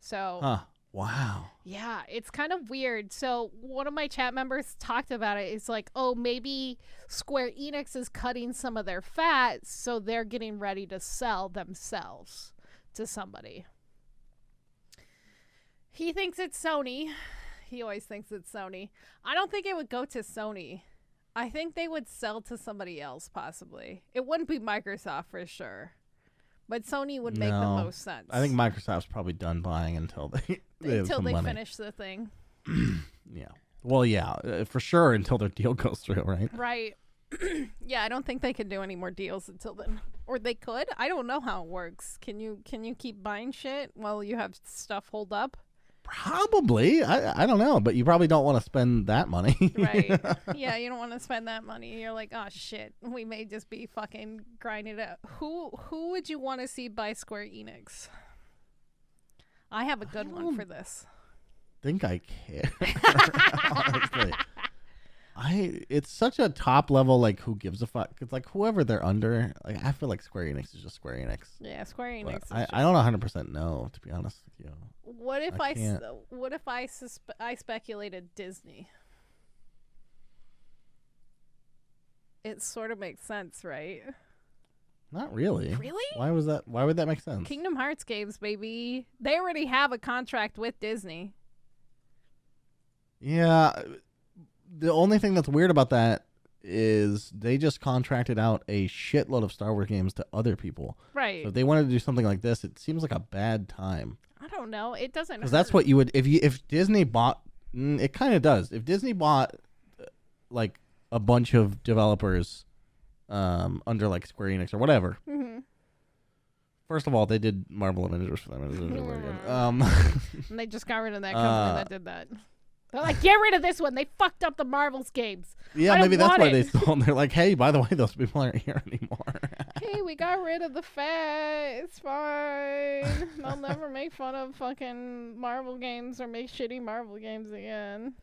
So Huh. Wow. yeah, it's kind of weird. So one of my chat members talked about it. It's like, oh, maybe Square Enix is cutting some of their fat, so they're getting ready to sell themselves to somebody. He thinks it's Sony. He always thinks it's Sony. I don't think it would go to Sony. I think they would sell to somebody else, possibly. It wouldn't be Microsoft for sure. But Sony would make the No. most sense. I think Microsoft's probably done buying until they have until some they money. finish the thing. Yeah. Well, yeah, for sure until their deal goes through, right? Right. Yeah, I don't think they can do any more deals until then. Or they could. I don't know how it works. Can you keep buying shit while you have stuff hold up? Probably. I don't know, but you probably don't want to spend that money. Right. Yeah, you don't want to spend that money. You're like, oh shit, we may just be fucking grinding it out. Who would you want to see buy Square Enix? I have a good one for this. think I care. Honestly. It's such a top level, like, who gives a fuck? It's like whoever they're under, like, I feel like Square Enix is just Square Enix. Yeah, Square Enix. But I don't 100% know, to be honest with you. What if I can't. I speculated Disney? It sort of makes sense, right? Not really. Really? Why would that make sense? Kingdom Hearts games, baby. They already have a contract with Disney. Yeah. The only thing that's weird about that is they just contracted out a shitload of Star Wars games to other people. Right. So if they wanted to do something like this, it seems like a bad time. I don't know. It doesn't. Because that's what you would if Disney bought. It kind of does. If Disney bought like a bunch of developers under like Square Enix or whatever. Mm-hmm. First of all, they did Marvel Avengers for them. And they just got rid of that company that did that. They're like, get rid of this one. They fucked up the Marvel's games. Yeah, I maybe don't that's want why it. they sold. They're like, hey, by the way, those people aren't here anymore. Hey, we got rid of the fat. It's fine. They'll never make fun of fucking Marvel games or make shitty Marvel games again.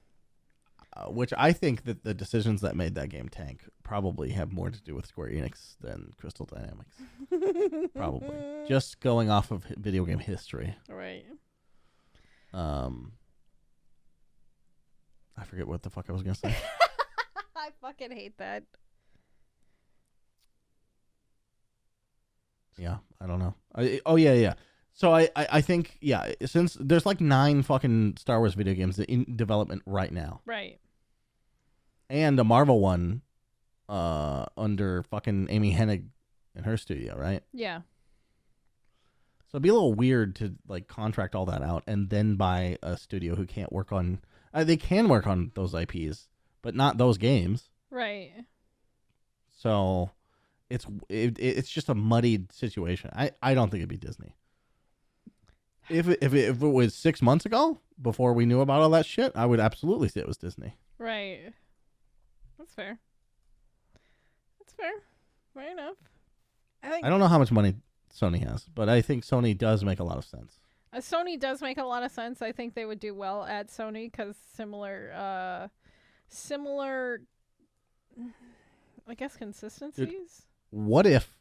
Which I think that the decisions that made that game tank probably have more to do with Square Enix than Crystal Dynamics. Probably. Just going off of video game history. Right. I forget what the fuck I was going to say. I fucking hate that. Yeah, I don't know. Oh yeah. So I think since there's like 9 fucking Star Wars video games in development right now, Right. and a Marvel one, under fucking Amy Hennig in her studio, right? Yeah. So it'd be a little weird to like contract all that out and then buy a studio who can't work on. They can work on those IPs, but not those games. Right. So it's just a muddied situation. I don't think it'd be Disney. If it was 6 months ago, before we knew about all that shit, I would absolutely say it was Disney. Right. That's fair. That's fair. Fair enough. I don't know how much money Sony has, but I think Sony does make a lot of sense. Sony does make a lot of sense. I think they would do well at Sony because similar, I guess, consistencies. Dude, what if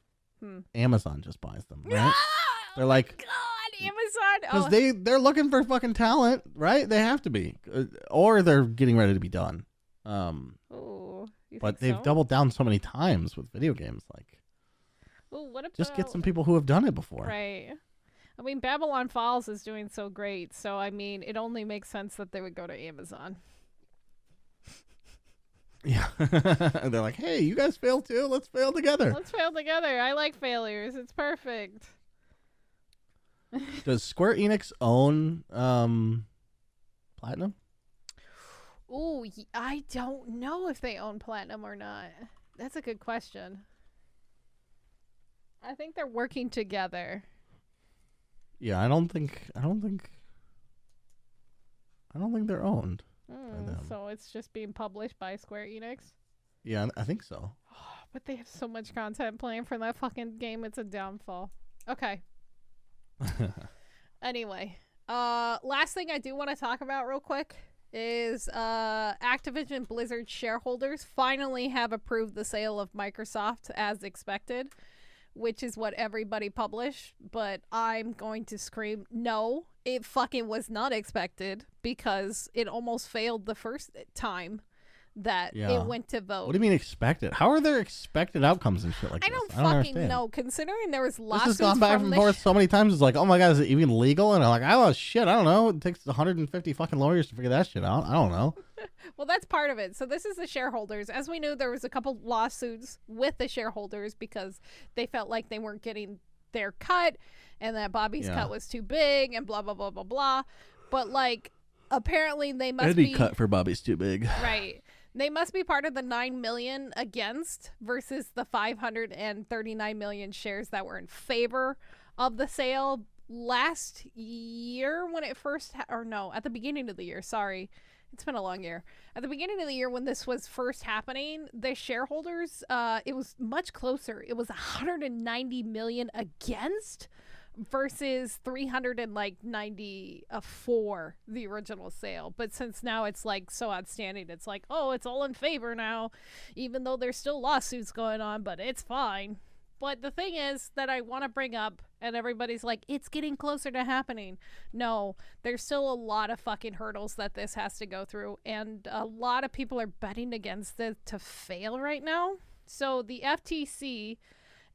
Amazon just buys them, right? They're like, God, Amazon. Because they're looking for fucking talent, right? They have to be. Or they're getting ready to be done. But they've doubled down so many times with video games. Like, what about, just get some people who have done it before. Right. I mean, Babylon Falls is doing so great. So, I mean, it only makes sense that they would go to Amazon. Yeah. They're like, hey, you guys fail too? Let's fail together. Let's fail together. I like failures. It's perfect. Does Square Enix own Platinum? Ooh, I don't know if they own Platinum or not. That's a good question. I think they're working together. Yeah, I don't think they're owned. So it's just being published by Square Enix? Yeah, I think so. But they have so much content playing for that fucking game, it's a downfall. Okay. Anyway, last thing I do want to talk about real quick is Activision Blizzard shareholders finally have approved the sale of Microsoft as expected, which is what everybody published, but I'm going to scream, no, it fucking was not expected because it almost failed the first time that it went to vote. What do you mean expected? How are there expected outcomes and shit like this? I don't fucking know. Considering there was lawsuits this has gone back and forth so many times. It's like, oh my god, is it even legal? And I'm like, oh shit, I don't know. It takes 150 fucking lawyers to figure that shit out. I don't know. Well, that's part of it. So this is the shareholders. As we knew, there was a couple lawsuits with the shareholders because they felt like they weren't getting their cut and that Bobby's cut was too big and blah, blah, blah, blah, blah. But like, apparently they must be... Any cut for Bobby's too big. Right. They must be part of the 9 million against versus the 539 million shares that were in favor of the sale last year when it first... at the beginning of the year. Sorry. It's been a long year. At the beginning of the year when this was first happening, the shareholders, it was much closer. It was 190 million against versus 394 the original sale. But since now it's like so outstanding, it's like, oh, it's all in favor now, even though there's still lawsuits going on, but it's fine. But the thing is that I want to bring up, and everybody's like, it's getting closer to happening. No, there's still a lot of fucking hurdles that this has to go through, and a lot of people are betting against it to fail right now. So the FTC,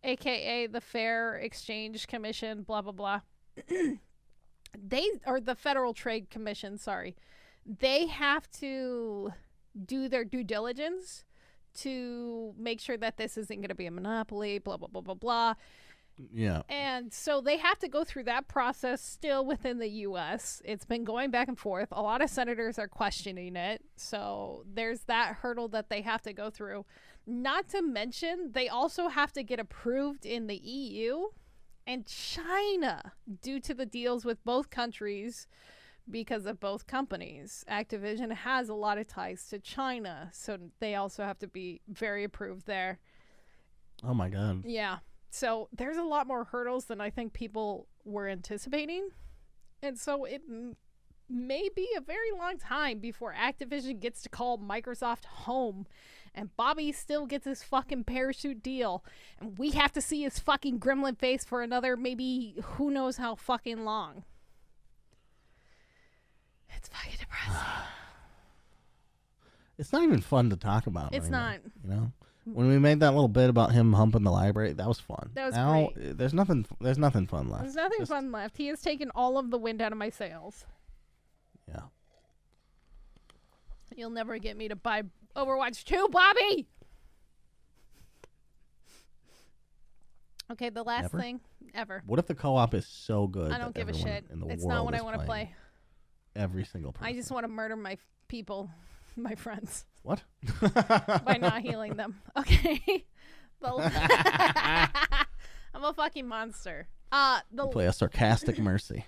aka the Fair Exchange Commission, blah, blah, blah, the Federal Trade Commission, sorry, they have to do their due diligence to make sure that this isn't going to be a monopoly, blah, blah, blah, blah, blah. Yeah. And so they have to go through that process still within the U.S. It's been going back and forth. A lot of senators are questioning it. So there's that hurdle that they have to go through. Not to mention, they also have to get approved in the EU and China due to the deals with both countries. Because of both companies. Activision has a lot of ties to China, so they also have to be very approved there. Oh my god. Yeah. So there's a lot more hurdles than I think people were anticipating. And so it may be a very long time before Activision gets to call Microsoft home. And Bobby still gets his fucking parachute deal. And we have to see his fucking gremlin face for another maybe who knows how fucking long. It's fucking depressing. It's not even fun to talk about. It's anymore, not. You know, When we made that little bit about him humping the library, that was fun. That was now, great. There's nothing fun left. There's nothing fun left. He has taken all of the wind out of my sails. Yeah. You'll never get me to buy Overwatch 2, Bobby! Okay, the last thing ever. What if the co-op is so good? I don't give a shit. In the It's world not what is I want to play. Every single person. I just want to murder my people, my friends. What? By not healing them. Okay. I'm a fucking monster. You play a sarcastic Mercy.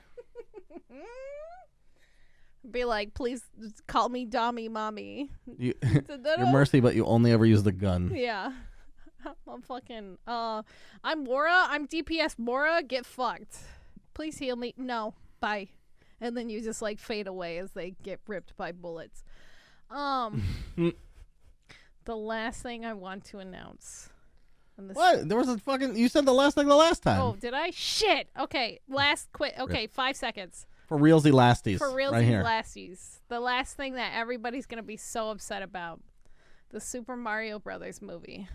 Be like, please call me Dommy Mommy. You're Mercy, but you only ever use the gun. Yeah. I'm fucking, I'm Mora. I'm DPS Mora. Get fucked. Please heal me. No. Bye. And then you just like fade away as they get ripped by bullets. The last thing I want to announce. What? There was a fucking... You said the last thing the last time. Oh, did I? Shit. Okay. Last quit. Okay, 5 seconds. For realsy lasties. For realsy right here. lasties. The last thing that everybody's going to be so upset about. The Super Mario Brothers movie.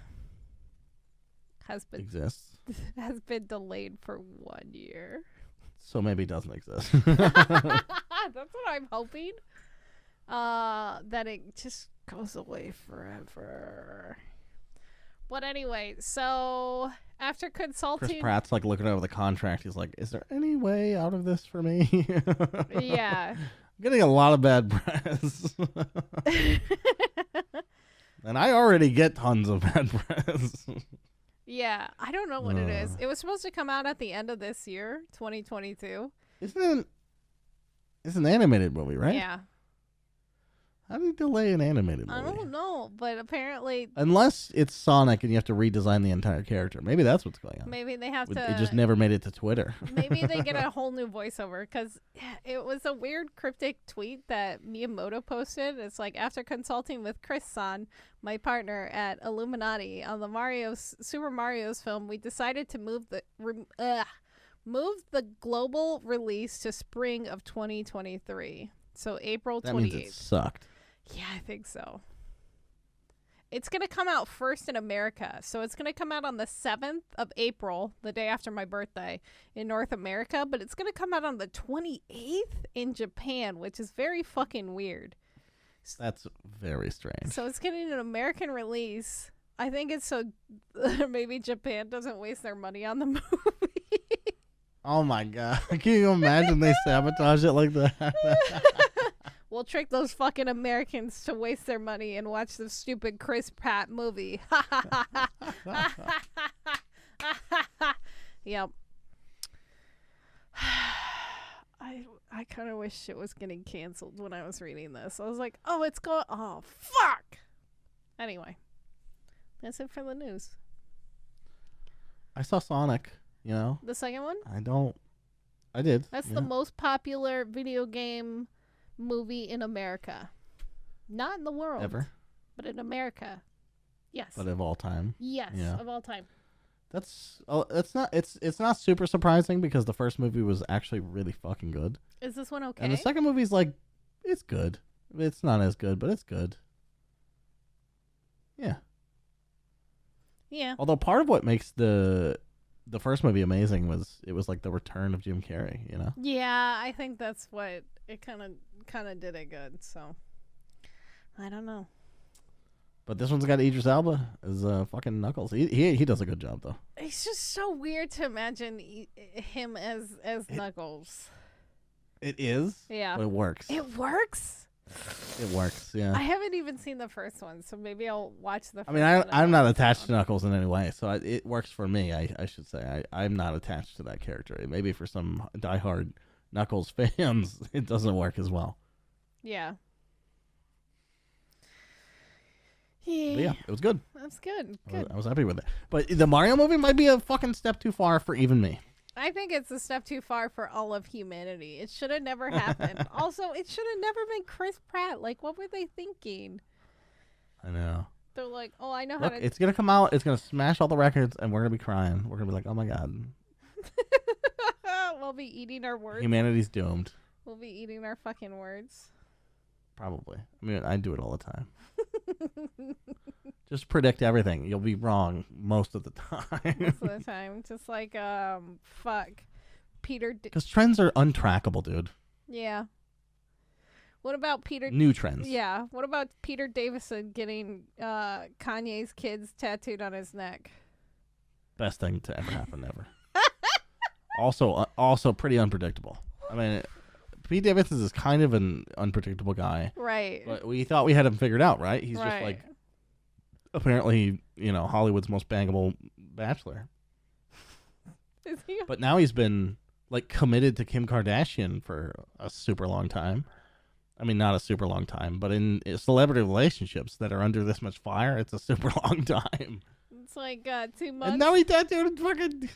Has been delayed for 1 year. So maybe it doesn't exist. That's what I'm hoping. That it just goes away forever. But anyway, so after consulting, Chris Pratt's like looking over the contract. He's like, "Is there any way out of this for me?" Yeah, I'm getting a lot of bad press, and I already get tons of bad press. Yeah, I don't know what it is. It was supposed to come out at the end of this year, 2022. It's an animated movie, right? Yeah. How do you delay an animated movie? I don't know, but apparently... Unless it's Sonic and you have to redesign the entire character. Maybe that's what's going on. Maybe they have to... It just never made it to Twitter. Maybe they get a whole new voiceover, because it was a weird cryptic tweet that Miyamoto posted. It's like, after consulting with Chris-san, my partner at Illuminati, on the Super Mario's film, we decided to move the global release to spring of 2023. So April 28th. That means it sucked. Yeah, I think so. It's going to come out first in America. So it's going to come out on the 7th of April, the day after my birthday, in North America. But it's going to come out on the 28th in Japan, which is very fucking weird. That's very strange. So it's getting an American release. I think it's so maybe Japan doesn't waste their money on the movie. Oh my god. Can you imagine they sabotage it like that? We'll trick those fucking Americans to waste their money and watch the stupid Chris Pratt movie. Yep. I kind of wish it was getting canceled when I was reading this. I was like, oh, it's going... Oh, fuck! Anyway. That's it for the news. I saw Sonic, you know? The second one? I did. That's the most popular video game movie in America. Not in the world. Ever? But in America. Yes. But of all time. Yes, yeah. of all time. It's not super surprising because the first movie was actually really fucking good. Is this one okay? And the second movie's like, it's good. It's not as good, but it's good. Yeah. Yeah. Although part of what makes the first movie amazing was it was like the return of Jim Carrey, you know? Yeah, I think that's what it kind of did it good. So I don't know. But this one's got Idris Elba as fucking Knuckles. He does a good job though. It's just so weird to imagine him as Knuckles. It is. Yeah. But it works. It works. It works. Yeah. I haven't even seen the first one, so maybe I'll watch the. I mean, I'm not attached to Knuckles in any way, so it works for me. I should say I'm not attached to that character. Maybe for some diehard Knuckles fans, it doesn't work as well. Yeah. But yeah, it was good. That's good. Good. I was happy with it. But the Mario movie might be a fucking step too far for even me. I think it's a step too far for all of humanity. It should have never happened. Also, it should have never been Chris Pratt. Like, what were they thinking? I know. They're like, oh, I know Look, how to... it's going to come out. It's going to smash all the records, and we're going to be crying. We're going to be like, oh, my God. We'll be eating our words. Humanity's doomed. We'll be eating our fucking words. Probably. I mean, I do it all the time. Just predict everything. You'll be wrong most of the time. Most of the time. Just like, fuck. Peter. Because trends are untrackable, dude. Yeah. What about Peter? New trends. Yeah. What about Peter Davison getting Kanye's kids tattooed on his neck? Best thing to ever happen, ever. Also pretty unpredictable. I mean, Pete Davidson is kind of an unpredictable guy. Right. But we thought we had him figured out, right? He's just like, apparently, Hollywood's most bangable bachelor. Is he? But now he's been like committed to Kim Kardashian for a super long time. I mean, not a super long time, but in celebrity relationships that are under this much fire, it's a super long time. It's like 2 months. And now he tattooed fucking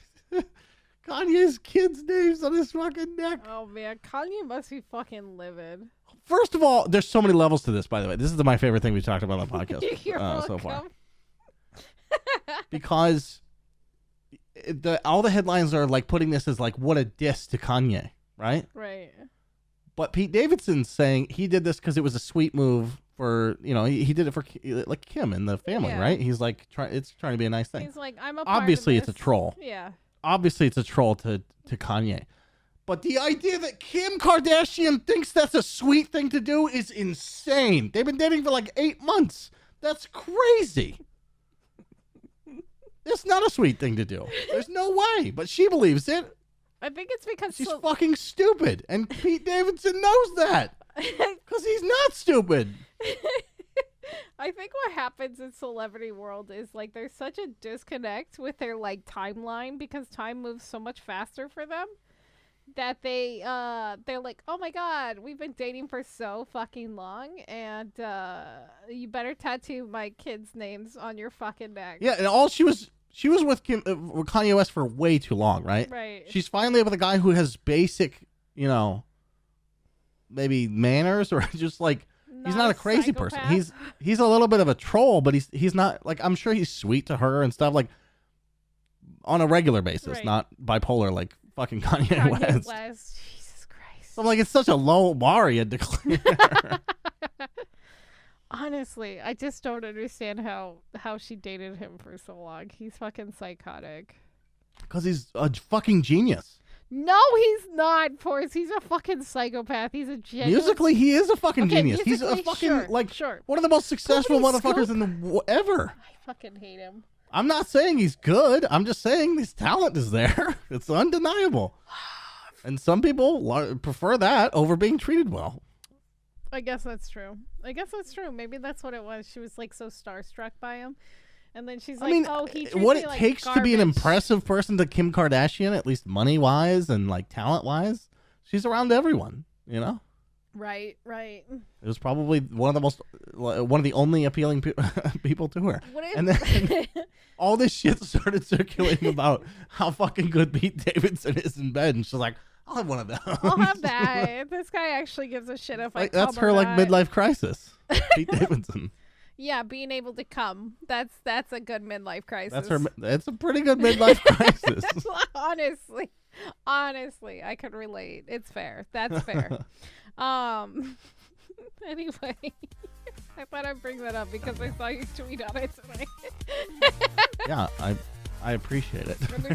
Kanye's kids' names on his fucking neck. Oh, man. Kanye must be fucking livid. First of all, there's so many levels to this, by the way. This is my favorite thing we've talked about on the podcast so far. Because all the headlines are like putting this as like, what a diss to Kanye, right? Right. But Pete Davidson's saying he did this because it was a sweet move for, he did it for like Kim and the family, right? He's like, it's trying to be a nice thing. He's like, I'm a part Obviously, of this. it's a troll. Yeah. Obviously, it's a troll to Kanye. But the idea that Kim Kardashian thinks that's a sweet thing to do is insane. They've been dating for like 8 months. That's crazy. It's not a sweet thing to do. There's no way. But she believes it. I think it's because she's fucking stupid. And Pete Davidson knows that. Because he's not stupid. I think what happens in celebrity world is like there's such a disconnect with their like timeline because time moves so much faster for them that they're like, oh my god, we've been dating for so fucking long and you better tattoo my kids' names on your fucking neck. Yeah, and all she was with Kanye West for way too long, right? Right. She's finally with a guy who has basic, maybe manners or just like he's not a crazy person. He's a little bit of a troll, but he's not like, I'm sure he's sweet to her and stuff like on a regular basis, not bipolar like fucking Kanye West. Jesus Christ. So I'm like, it's such a low bar you had to clear. Honestly, I just don't understand how she dated him for so long. He's fucking psychotic. Because he's a fucking genius. No, he's not, Portz. He's a fucking psychopath. He's a genuine... Musically, he is a fucking genius. He's a fucking, one of the most successful motherfuckers in the ever. I fucking hate him. I'm not saying he's good. I'm just saying his talent is there. It's undeniable. And some people prefer that over being treated well. I guess that's true. Maybe that's what it was. She was like so starstruck by him. And then she's like, he treats what me it like takes garbage. To be an impressive person to Kim Kardashian, at least money-wise and like talent-wise, she's around everyone, Right. It was probably one of the only appealing people to her. And then all this shit started circulating about how fucking good Pete Davidson is in bed, and she's like, I'll have one of those. I'll have that. This guy actually gives a shit if I come that's her or like not. midlife crisis. Pete Davidson. Yeah, being able to come. That's a good midlife crisis. That's a pretty good midlife crisis. Honestly, I could relate. It's fair. That's fair. Anyway, I thought I'd bring that up because I saw you tweet on it tonight. Yeah, I appreciate it. And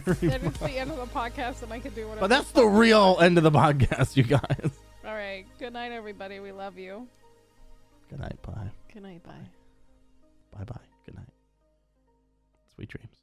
it's the end of the podcast, and I can do whatever. But that's the real end of the podcast, you guys. All right. Good night, everybody. We love you. Good night. Bye. Good night. Bye. Bye. Good night. Sweet dreams.